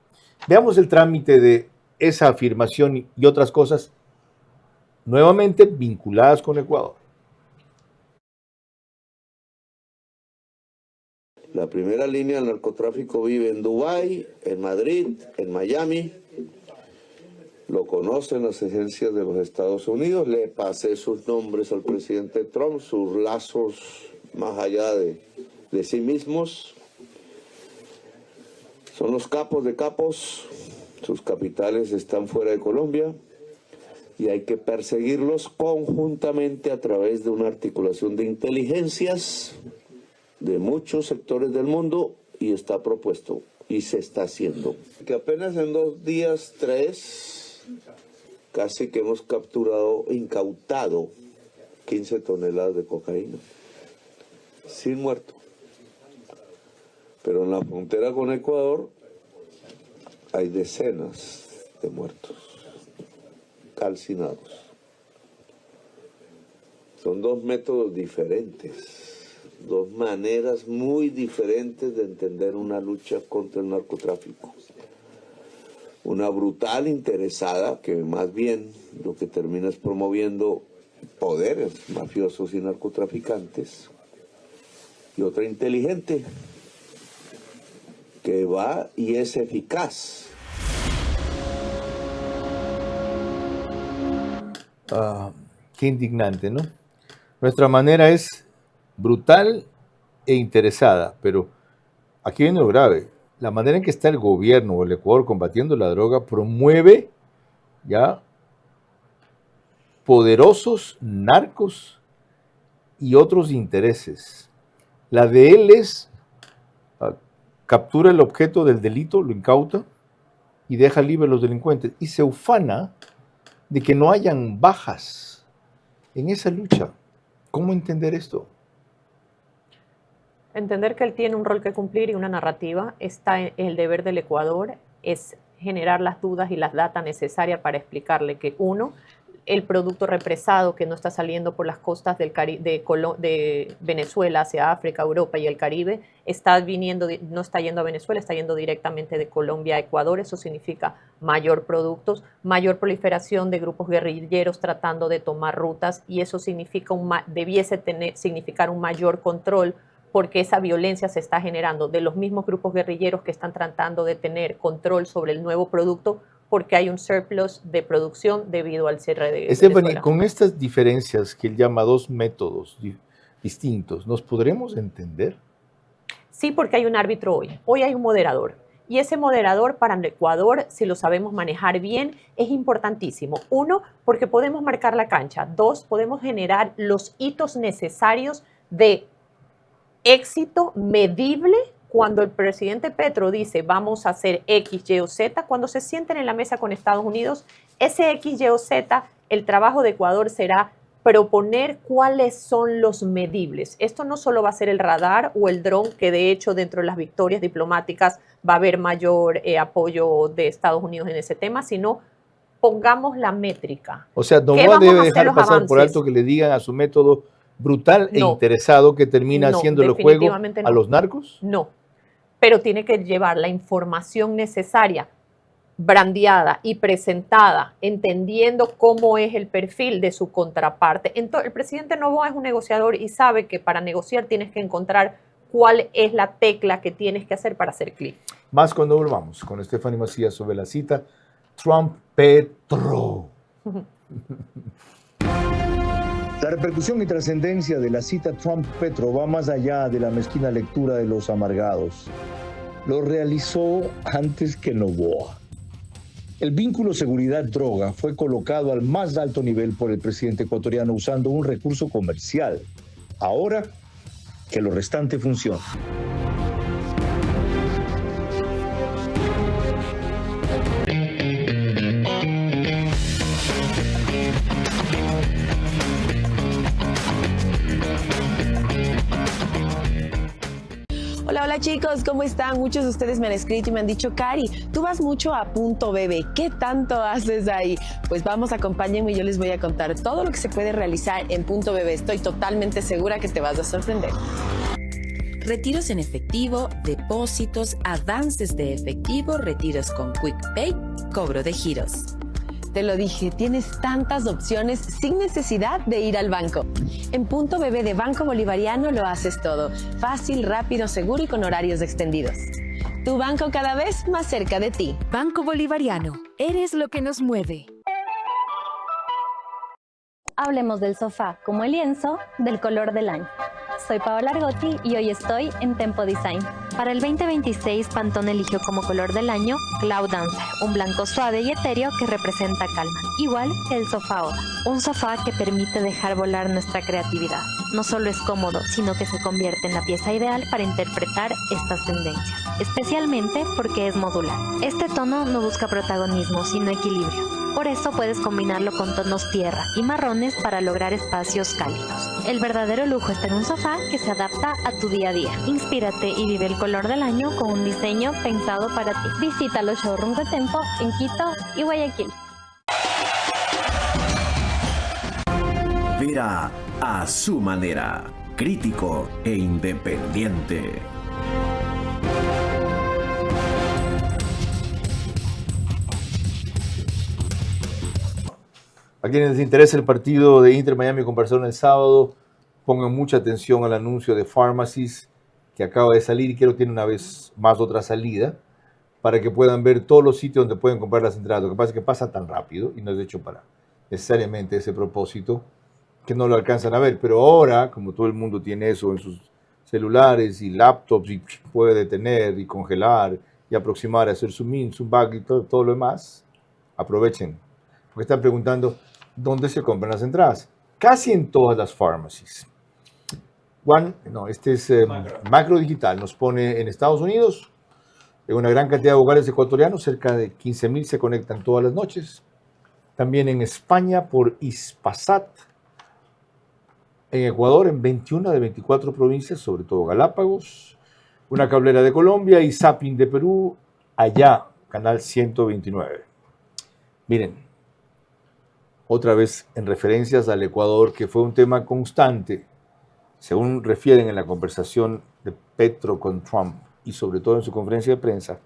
Veamos el trámite de esa afirmación y otras cosas nuevamente vinculadas con Ecuador. La primera línea del narcotráfico vive en Dubái, en Madrid, en Miami. Lo conocen las agencias de los Estados Unidos. Le pasé sus nombres al presidente Trump, sus lazos más allá de sí mismos. Son los capos de capos. Sus capitales están fuera de Colombia y hay que perseguirlos conjuntamente a través de una articulación de inteligencias de muchos sectores del mundo, y está propuesto y se está haciendo. Que apenas en 2 días, 3, casi que hemos incautado 15 toneladas de cocaína, sin muerto. Pero en la frontera con Ecuador hay decenas de muertos, calcinados. Son dos métodos diferentes, dos maneras muy diferentes de entender una lucha contra el narcotráfico. Una brutal interesada que más bien lo que termina es promoviendo poderes mafiosos y narcotraficantes. Y otra inteligente que va y es eficaz. Qué indignante, ¿no? Nuestra manera es brutal e interesada, pero aquí viene lo grave. La manera en que está el gobierno o el Ecuador combatiendo la droga promueve ya poderosos narcos y otros intereses. La de él es captura el objeto del delito, lo incauta y deja libre a los delincuentes. Y se ufana de que no hayan bajas en esa lucha. ¿Cómo entender esto? Entender que él tiene un rol que cumplir y una narrativa. Está en el deber del Ecuador, es generar las dudas y las datas necesarias para explicarle que, uno, el producto represado que no está saliendo por las costas de Venezuela hacia África, Europa y el Caribe, está viniendo, no está yendo a Venezuela, está yendo directamente de Colombia a Ecuador. Eso significa mayor productos, mayor proliferación de grupos guerrilleros tratando de tomar rutas, y eso significa debiese significar un mayor control, porque esa violencia se está generando de los mismos grupos guerrilleros que están tratando de tener control sobre el nuevo producto, porque hay un surplus de producción debido al cierre de Venezuela. Con estas diferencias que él llama dos métodos distintos, ¿nos podremos entender? Sí, porque hay un árbitro hoy. Hoy hay un moderador. Y ese moderador para el Ecuador, si lo sabemos manejar bien, es importantísimo. Uno, porque podemos marcar la cancha. Dos, podemos generar los hitos necesarios de éxito medible. Cuando el presidente Petro dice vamos a hacer X, Y o Z, cuando se sienten en la mesa con Estados Unidos, ese X, Y o Z, el trabajo de Ecuador será proponer cuáles son los medibles. Esto no solo va a ser el radar o el dron, que de hecho dentro de las victorias diplomáticas va a haber mayor apoyo de Estados Unidos en ese tema, sino pongamos la métrica. O sea, Noboa debe dejar pasar por alto que le digan a su método brutal e interesado que termina haciendo el juego a los narcos. No, pero tiene que llevar la información necesaria, brandeada y presentada, entendiendo cómo es el perfil de su contraparte. Entonces, el presidente Noboa es un negociador y sabe que para negociar tienes que encontrar cuál es la tecla que tienes que hacer para hacer clic. Más cuando volvamos con Stephanie Macías sobre la cita Trump-Petro. La repercusión y trascendencia de la cita Trump-Petro va más allá de la mezquina lectura de los amargados. Lo realizó antes que Noboa. El vínculo seguridad-droga fue colocado al más alto nivel por el presidente ecuatoriano usando un recurso comercial. Ahora, que lo restante funcione. Hola chicos, ¿cómo están? Muchos de ustedes me han escrito y me han dicho, Cari, tú vas mucho a Punto Bebe, ¿qué tanto haces ahí? Pues vamos, acompáñenme y yo les voy a contar todo lo que se puede realizar en Punto Bebe. Estoy totalmente segura que te vas a sorprender. Retiros en efectivo, depósitos, avances de efectivo, retiros con Quick Pay, cobro de giros. Te lo dije, tienes tantas opciones sin necesidad de ir al banco. En Punto Bebe de Banco Bolivariano lo haces todo. Fácil, rápido, seguro y con horarios extendidos. Tu banco cada vez más cerca de ti. Banco Bolivariano. Eres lo que nos mueve. Hablemos del sofá como el lienzo del color del año. Soy Paola Argotti y hoy estoy en Tempo Design. Para el 2026, Pantone eligió como color del año Cloud Dancer, un blanco suave y etéreo que representa calma, igual que el sofá Oda. Un sofá que permite dejar volar nuestra creatividad. No solo es cómodo, sino que se convierte en la pieza ideal para interpretar estas tendencias, especialmente porque es modular. Este tono no busca protagonismo, sino equilibrio. Por eso puedes combinarlo con tonos tierra y marrones para lograr espacios cálidos. El verdadero lujo está en un sofá que se adapta a tu día a día. Inspírate y vive el color del año con un diseño pensado para ti. Visita los showrooms de Tempo en Quito y Guayaquil. Vera a su manera, crítico e independiente. A quienes les interesa el partido de Inter Miami con Barcelona el sábado, pongan mucha atención al anuncio de Pharmacies que acaba de salir y quiero tiene una vez más otra salida para que puedan ver todos los sitios donde pueden comprar las entradas. Lo que pasa es que pasa tan rápido y no es hecho para necesariamente ese propósito que no lo alcanzan a ver. Pero ahora, como todo el mundo tiene eso en sus celulares y laptops y puede detener y congelar y aproximar, hacer zoom in, zoom back y todo lo demás, aprovechen. Porque están preguntando dónde se compran las entradas. Casi en todas las pharmacies. Este es Macro Digital. Nos pone en Estados Unidos una gran cantidad de hogares ecuatorianos, cerca de 15,000 se conectan todas las noches. También en España por Hispasat. En Ecuador en 21 de 24 provincias, sobre todo Galápagos. Una cablera de Colombia y Zapping de Perú, allá, canal 129. Miren. Otra vez en referencias al Ecuador, que fue un tema constante, según refieren en la conversación de Petro con Trump y sobre todo en su conferencia de prensa.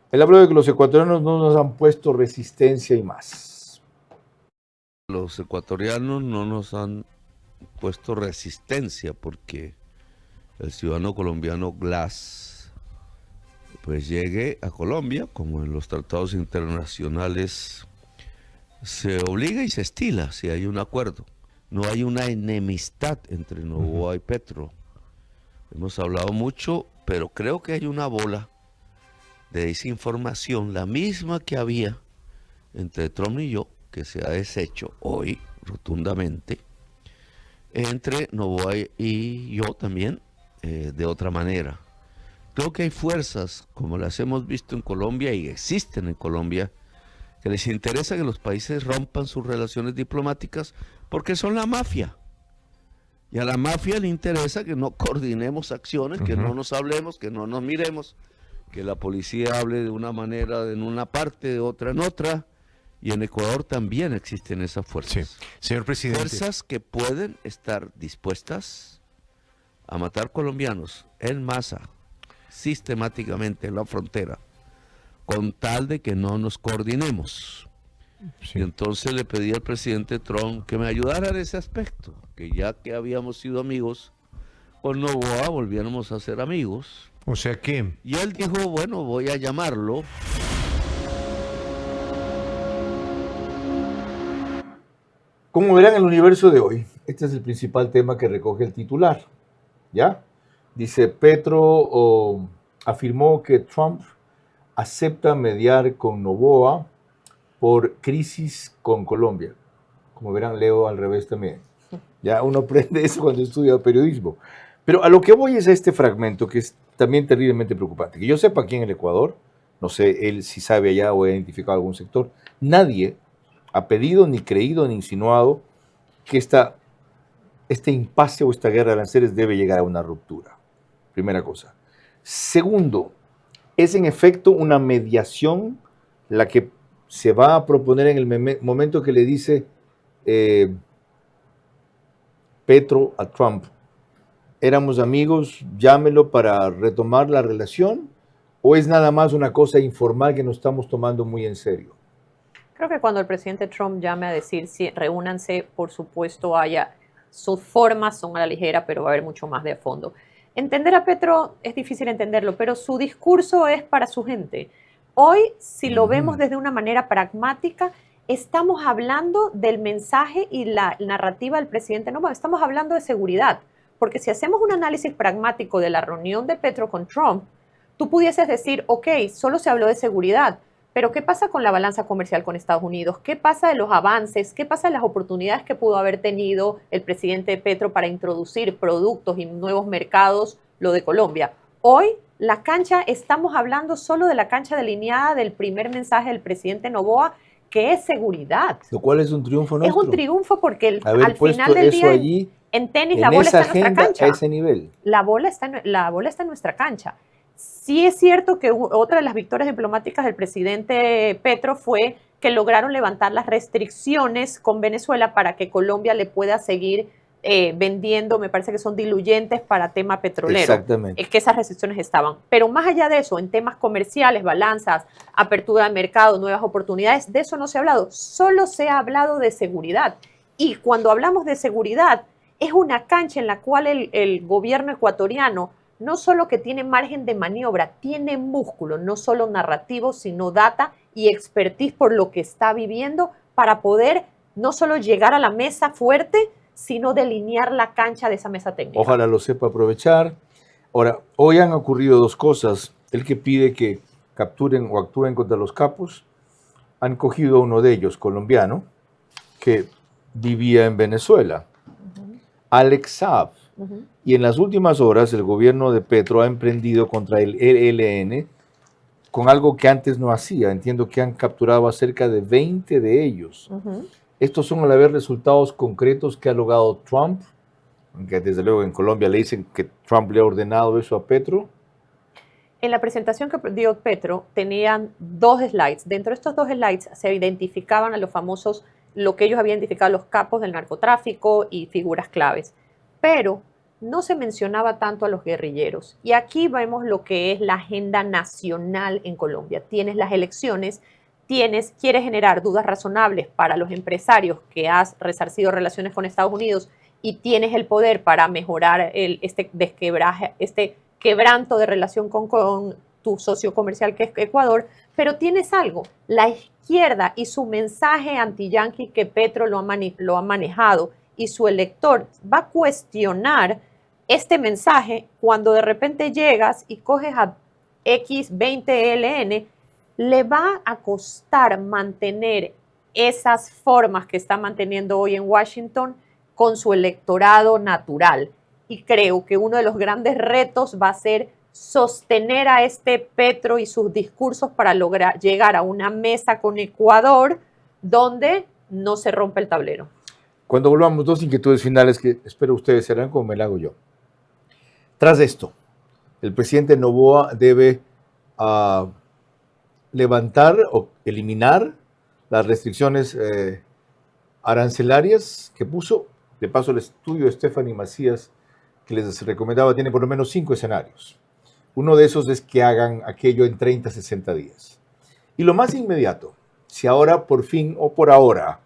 Él habló de que los ecuatorianos no nos han puesto resistencia y más. Los ecuatorianos no nos han puesto resistencia porque el ciudadano colombiano Glass pues llegue a Colombia, como en los tratados internacionales se obliga y se estila si hay un acuerdo. No hay una enemistad entre Noboa y Petro. Hemos hablado mucho, pero creo que hay una bola de desinformación, la misma que había entre Trump y yo, que se ha deshecho hoy rotundamente, entre Noboa y yo también, de otra manera. Creo que hay fuerzas, como las hemos visto en Colombia y existen en Colombia, que les interesa que los países rompan sus relaciones diplomáticas porque son la mafia. Y a la mafia le interesa que no coordinemos acciones, que no nos hablemos, que no nos miremos, que la policía hable de una manera en una parte, de otra en otra. Y en Ecuador también existen esas fuerzas. Sí. Señor presidente. Fuerzas que pueden estar dispuestas a matar colombianos en masa, sistemáticamente en la frontera, con tal de que no nos coordinemos. Sí. Y entonces le pedí al presidente Trump que me ayudara en ese aspecto, que ya que habíamos sido amigos con Noboa, volviéramos a ser amigos. O sea que... Y él dijo, bueno, voy a llamarlo. Como verán en el universo de hoy, este es el principal tema que recoge el titular, ¿ya? Dice, Petro afirmó que Trump acepta mediar con Noboa por crisis con Colombia. Como verán, leo al revés también. Ya uno aprende eso cuando estudia periodismo. Pero a lo que voy es a este fragmento que es también terriblemente preocupante. Que yo sepa aquí en el Ecuador, no sé él si sabe allá o ha identificado algún sector, nadie ha pedido, ni creído, ni insinuado que este impasse o esta guerra de aranceles debe llegar a una ruptura. Primera cosa. Segundo, es en efecto una mediación la que se va a proponer en el momento que le dice Petro a Trump, éramos amigos, llámelo para retomar la relación, o es nada más una cosa informal que nos estamos tomando muy en serio. Creo que cuando el presidente Trump llame a decir, sí, reúnanse, por supuesto, sus formas son a la ligera, pero va a haber mucho más de fondo. Entender a Petro es difícil entenderlo, pero su discurso es para su gente. Hoy, si lo vemos desde una manera pragmática, estamos hablando del mensaje y la narrativa del presidente. No, estamos hablando de seguridad, porque si hacemos un análisis pragmático de la reunión de Petro con Trump, tú pudieses decir, ok, solo se habló de seguridad, pero ¿qué pasa con la balanza comercial con Estados Unidos? ¿Qué pasa de los avances? ¿Qué pasa de las oportunidades que pudo haber tenido el presidente Petro para introducir productos y nuevos mercados, lo de Colombia? Hoy, la cancha, estamos hablando solo de la cancha delineada del primer mensaje del presidente Noboa, que es seguridad. Lo cual es un triunfo nuestro. Es un triunfo porque al final del día allí, en tenis la bola está en nuestra cancha. A ese nivel. La bola está en nuestra cancha. Sí es cierto que otra de las victorias diplomáticas del presidente Petro fue que lograron levantar las restricciones con Venezuela para que Colombia le pueda seguir vendiendo, me parece que son diluyentes para tema petrolero. Exactamente. Que esas restricciones estaban. Pero más allá de eso, en temas comerciales, balanzas, apertura de mercado, nuevas oportunidades, de eso no se ha hablado. Solo se ha hablado de seguridad. Y cuando hablamos de seguridad, es una cancha en la cual el gobierno ecuatoriano no solo que tiene margen de maniobra, tiene músculo, no solo narrativo, sino data y expertise por lo que está viviendo para poder no solo llegar a la mesa fuerte, sino delinear la cancha de esa mesa técnica. Ojalá lo sepa aprovechar. Ahora, hoy han ocurrido dos cosas. El que pide que capturen o actúen contra los capos, han cogido a uno de ellos, colombiano, que vivía en Venezuela, Alex Saab. Y en las últimas horas el gobierno de Petro ha emprendido contra el ELN con algo que antes no hacía. Entiendo que han capturado a cerca de 20 de ellos. Estos son a la vez resultados concretos que ha logrado Trump, aunque desde luego en Colombia le dicen que Trump le ha ordenado eso a Petro. En la presentación que dio Petro tenían 2 slides. Dentro de estos 2 slides se identificaban a los famosos, lo que ellos habían identificado, los capos del narcotráfico y figuras claves. Pero no se mencionaba tanto a los guerrilleros. Y aquí vemos lo que es la agenda nacional en Colombia. Tienes las elecciones, quieres generar dudas razonables para los empresarios que has resarcido relaciones con Estados Unidos y tienes el poder para mejorar este quebranto de relación con tu socio comercial que es Ecuador, pero tienes algo, la izquierda y su mensaje anti-yanqui que Petro lo ha manejado y su elector va a cuestionar este mensaje cuando de repente llegas y coges a X20LN, le va a costar mantener esas formas que está manteniendo hoy en Washington con su electorado natural. Y creo que uno de los grandes retos va a ser sostener a este Petro y sus discursos para lograr llegar a una mesa con Ecuador donde no se rompe el tablero. Cuando volvamos, 2 inquietudes finales que espero ustedes serán como me la hago yo. Tras esto, el presidente Noboa debe levantar o eliminar las restricciones arancelarias que puso. De paso, el estudio de Stephanie Macías que les recomendaba tiene por lo menos 5 escenarios. Uno de esos es que hagan aquello en 30, 60 días. Y lo más inmediato, si ahora por fin o por ahora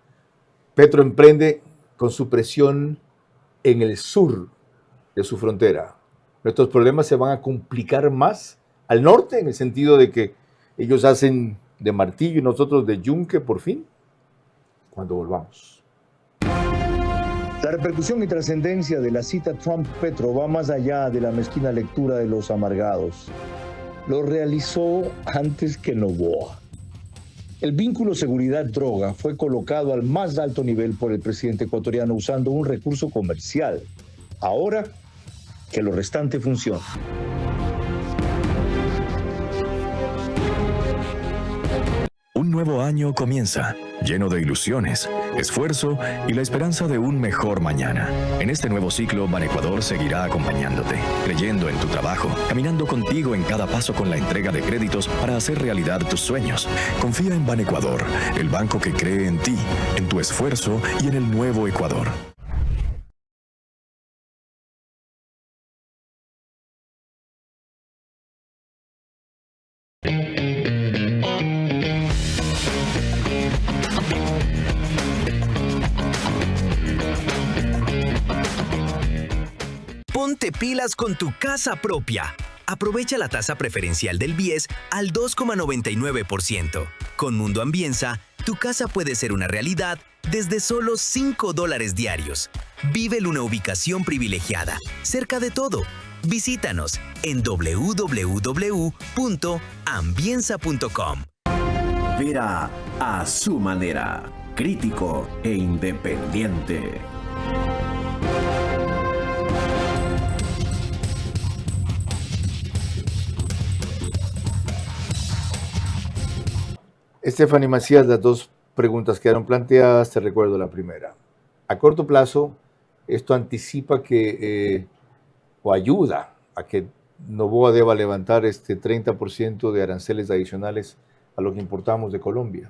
Petro emprende con su presión en el sur de su frontera, nuestros problemas se van a complicar más al norte, en el sentido de que ellos hacen de martillo y nosotros de yunque por fin, cuando volvamos. La repercusión y trascendencia de la cita Trump-Petro va más allá de la mezquina lectura de los amargados. Lo realizó antes que Noboa. El vínculo seguridad-droga fue colocado al más alto nivel por el presidente ecuatoriano usando un recurso comercial. Ahora que lo restante funciona. Un nuevo año comienza, lleno de ilusiones, esfuerzo y la esperanza de un mejor mañana. En este nuevo ciclo, Banecuador seguirá acompañándote, creyendo en tu trabajo, caminando contigo en cada paso con la entrega de créditos para hacer realidad tus sueños. Confía en Banecuador, el banco que cree en ti, en tu esfuerzo y en el nuevo Ecuador. Ponte pilas con tu casa propia. Aprovecha la tasa preferencial del BIES al 2,99%. Con Mundo Ambienza, tu casa puede ser una realidad desde solo $5 diarios. Vive en una ubicación privilegiada, cerca de todo. Visítanos en www.ambienza.com. Vera a su manera, crítico e independiente. Stephanie Macías, las 2 preguntas quedaron planteadas, te recuerdo la primera. A corto plazo, esto anticipa que, o ayuda a que Noboa deba levantar este 30% de aranceles adicionales a lo que importamos de Colombia.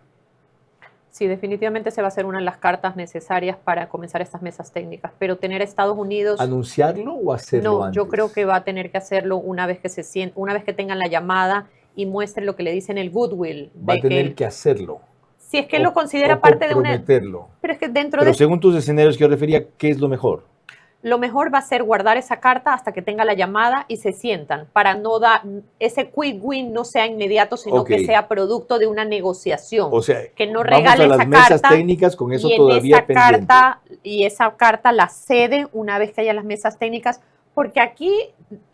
Sí, definitivamente se va a hacer una de las cartas necesarias para comenzar estas mesas técnicas, pero tener a Estados Unidos... ¿Anunciarlo o hacerlo No, antes? yo creo que va a tener que hacerlo una vez que una vez que tengan la llamada y muestren lo que le dicen el goodwill. Va a tener que hacerlo. Si es que él lo considera parte de una... comprometerlo. Pero es que dentro Pero de... según tus escenarios que yo refería, ¿qué es lo mejor? Lo mejor va a ser guardar esa carta hasta que tenga la llamada y se sientan, para no dar ese quick win no sea inmediato, sino Ok. que sea producto de una negociación. O sea, que no vamos regale a las esa mesas carta técnicas con eso y en todavía esa pendiente. carta, y esa carta la cede una vez que haya las mesas técnicas, porque aquí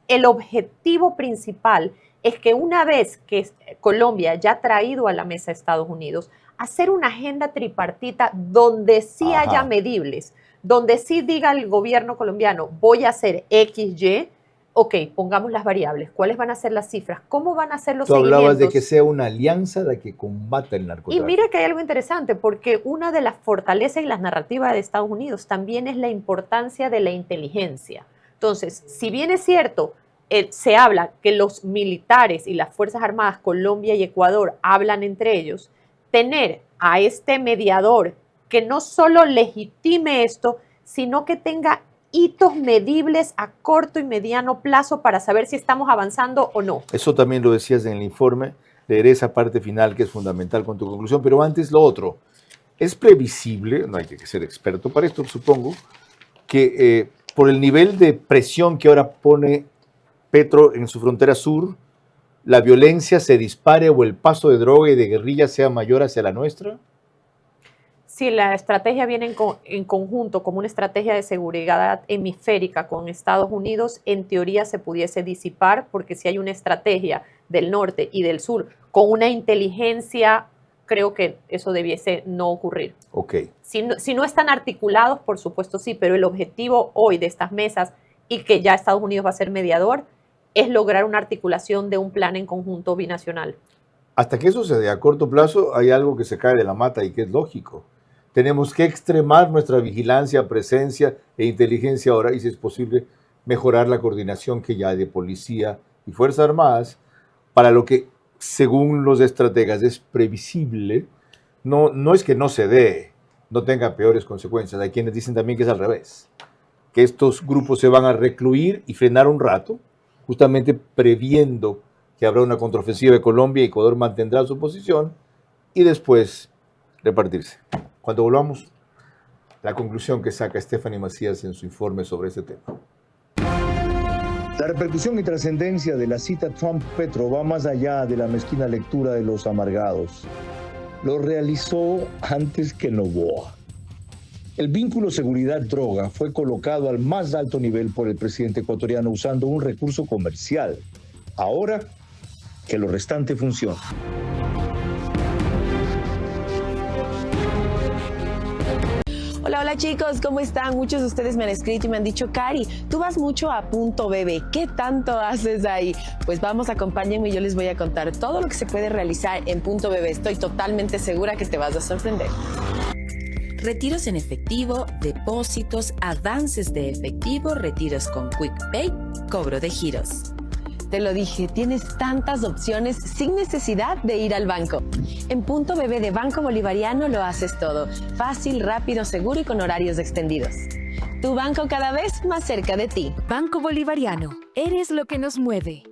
el objetivo principal es que una vez que Colombia ya ha traído a la mesa a Estados Unidos, hacer una agenda tripartita donde sí Ajá. haya medibles, donde sí diga el gobierno colombiano, voy a hacer X, Y, ok, pongamos las variables, ¿cuáles van a ser las cifras? ¿Cómo van a ser los Tú hablabas de seguimientos? que sea una alianza de que combata el Y narcotráfico. mira que hay algo interesante, porque una de las fortalezas y las narrativas de Estados Unidos también es la importancia de la inteligencia. Entonces, si bien es cierto, se habla que los militares y las Fuerzas Armadas, Colombia y Ecuador, hablan entre ellos, tener a este mediador que no solo legitime esto, sino que tenga hitos medibles a corto y mediano plazo para saber si estamos avanzando o no. Eso también lo decías en el informe. Leeré esa parte final que es fundamental con tu conclusión. Pero antes lo otro. Es previsible, no hay que ser experto para esto, supongo, que por el nivel de presión que ahora pone Petro en su frontera sur, la violencia se dispare o el paso de droga y de guerrilla sea mayor hacia la nuestra. Si la estrategia viene en conjunto como una estrategia de seguridad hemisférica con Estados Unidos, en teoría se pudiese disipar, porque si hay una estrategia del norte y del sur con una inteligencia, creo que eso debiese no ocurrir. Ok. Si no están articulados, por supuesto sí, pero el objetivo hoy de estas mesas, y que ya Estados Unidos va a ser mediador, es lograr una articulación de un plan en conjunto binacional. Hasta que eso se dé a corto plazo, hay algo que se cae de la mata y que es lógico. Tenemos que extremar nuestra vigilancia, presencia e inteligencia ahora y, si es posible, mejorar la coordinación que ya hay de policía y Fuerzas Armadas para lo que, según los estrategas, es previsible. No es que no se dé, no tenga peores consecuencias. Hay quienes dicen también que es al revés, que estos grupos se van a recluir y frenar un rato, justamente previendo que habrá una contraofensiva de Colombia y Ecuador mantendrá su posición y después repartirse. Cuando volvamos, la conclusión que saca Stephanie Macías en su informe sobre este tema. La repercusión y trascendencia de la cita Trump-Petro va más allá de la mezquina lectura de los amargados. Lo realizó antes que Noboa. El vínculo seguridad-droga fue colocado al más alto nivel por el presidente ecuatoriano usando un recurso comercial. Ahora que lo restante funciona. Hola chicos, ¿cómo están? Muchos de ustedes me han escrito y me han dicho, Cari, tú vas mucho a Punto Bebé, ¿qué tanto haces ahí? Pues vamos, acompáñenme y yo les voy a contar todo lo que se puede realizar en Punto Bebé. Estoy totalmente segura que te vas a sorprender. Retiros en efectivo, depósitos, avances de efectivo, retiros con Quick Pay, cobro de giros. Te lo dije, tienes tantas opciones sin necesidad de ir al banco. En Punto Bebé de Banco Bolivariano lo haces todo. Fácil, rápido, seguro y con horarios extendidos. Tu banco cada vez más cerca de ti. Banco Bolivariano. Eres lo que nos mueve.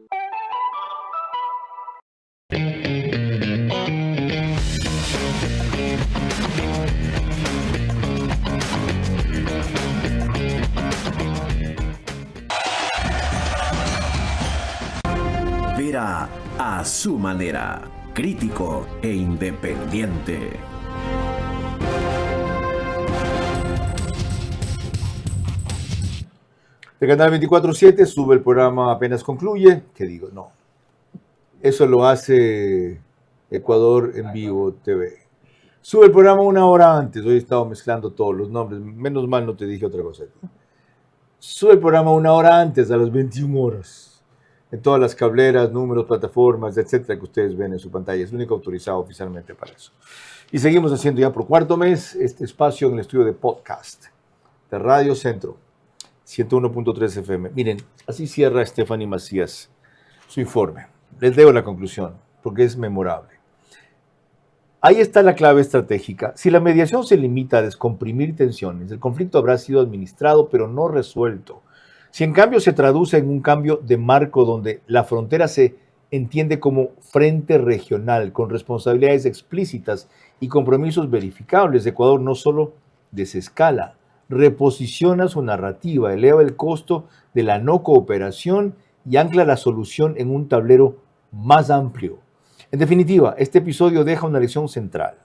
Vera a su manera, crítico e independiente. El canal 24/7 sube el programa apenas concluye. ¿Qué digo? No. Eso lo hace Ecuador en Vivo TV. Sube el programa una hora antes. Hoy he estado mezclando todos los nombres. Menos mal no te dije otra cosa. Sube el programa una hora antes, a las 21 horas. en todas las cableras, números, plataformas, etcétera, que ustedes ven en su pantalla. Es el único autorizado oficialmente para eso. Y seguimos haciendo ya por cuarto mes este espacio en el estudio de podcast de Radio Centro, 101.3 FM. Miren, así cierra Stephanie Macías su informe. Les leo la conclusión, porque es memorable. Ahí está la clave estratégica. Si la mediación se limita a descomprimir tensiones, el conflicto habrá sido administrado, pero no resuelto. Si en cambio se traduce en un cambio de marco donde la frontera se entiende como frente regional, con responsabilidades explícitas y compromisos verificables, Ecuador no solo desescala, reposiciona su narrativa, eleva el costo de la no cooperación y ancla la solución en un tablero más amplio. En definitiva, este episodio deja una lección central.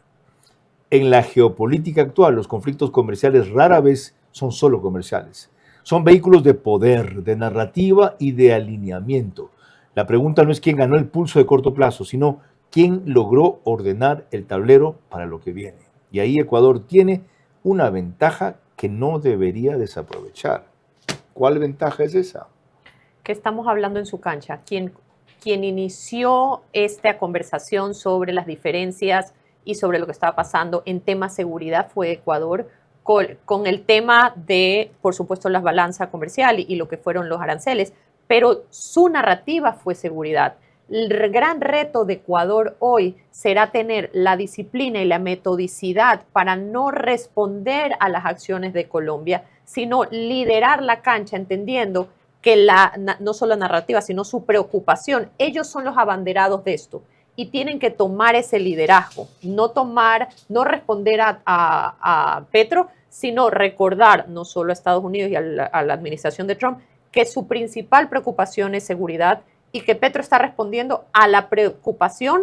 En la geopolítica actual, los conflictos comerciales rara vez son solo comerciales. Son vehículos de poder, de narrativa y de alineamiento. La pregunta no es quién ganó el pulso de corto plazo, sino quién logró ordenar el tablero para lo que viene. Y ahí Ecuador tiene una ventaja que no debería desaprovechar. ¿Cuál ventaja es esa? ¿Qué estamos hablando en su cancha? Quien inició esta conversación sobre las diferencias y sobre lo que estaba pasando en tema seguridad fue Ecuador, con el tema de, por supuesto, la balanza comercial y lo que fueron los aranceles, pero su narrativa fue seguridad. El gran reto de Ecuador hoy será tener la disciplina y la metodicidad para no responder a las acciones de Colombia, sino liderar la cancha, entendiendo que no solo la narrativa, sino su preocupación. Ellos son los abanderados de esto y tienen que tomar ese liderazgo, no responder a Petro, sino recordar no solo a Estados Unidos y a la administración de Trump que su principal preocupación es seguridad y que Petro está respondiendo a la preocupación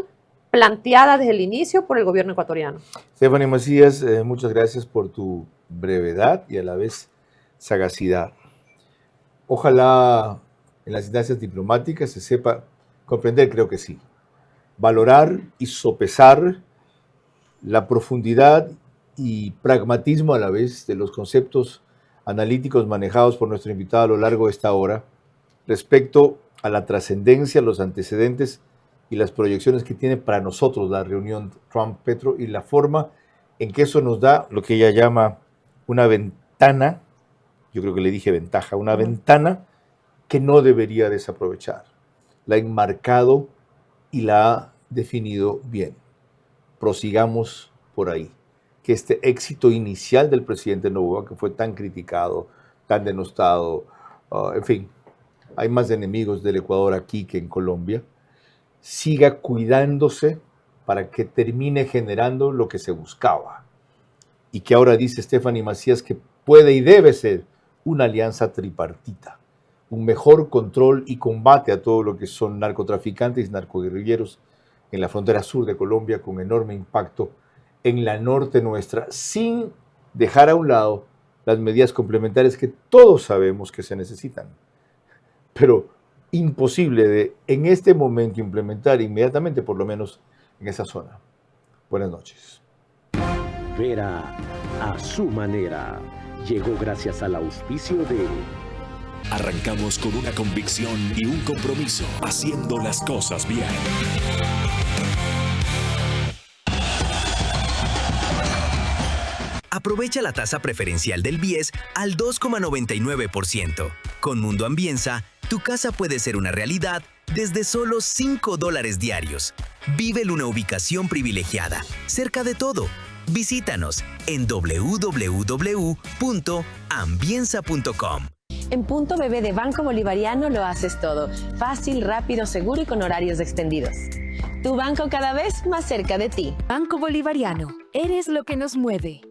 planteada desde el inicio por el gobierno ecuatoriano. Stephanie Macías, muchas gracias por tu brevedad y a la vez sagacidad. Ojalá en las instancias diplomáticas se sepa comprender, creo que sí, valorar y sopesar la profundidad y pragmatismo a la vez de los conceptos analíticos manejados por nuestro invitado a lo largo de esta hora respecto a la trascendencia, los antecedentes y las proyecciones que tiene para nosotros la reunión Trump-Petro y la forma en que eso nos da lo que ella llama una ventana, yo creo que le dije ventaja, una ventana que no debería desaprovechar. La ha enmarcado y la ha definido bien. Prosigamos por ahí. Que este éxito inicial del presidente Noboa, que fue tan criticado, tan denostado, en fin, hay más enemigos del Ecuador aquí que en Colombia, siga cuidándose para que termine generando lo que se buscaba. Y que ahora dice Stephanie Macías que puede y debe ser una alianza tripartita, un mejor control y combate a todo lo que son narcotraficantes y narcoguerrilleros en la frontera sur de Colombia con enorme impacto en la norte nuestra, sin dejar a un lado las medidas complementarias que todos sabemos que se necesitan, pero imposible de en este momento implementar inmediatamente, por lo menos en esa zona. Buenas noches. Vera a su manera. Llegó gracias al auspicio de... Arrancamos con una convicción y un compromiso, haciendo las cosas bien. Aprovecha la tasa preferencial del BIES al 2,99%. Con Mundo Ambienza, tu casa puede ser una realidad desde solo $5 diarios. Vive en una ubicación privilegiada, cerca de todo. Visítanos en www.ambienza.com. En Punto Bebé de Banco Bolivariano lo haces todo. Fácil, rápido, seguro y con horarios extendidos. Tu banco cada vez más cerca de ti. Banco Bolivariano. Eres lo que nos mueve.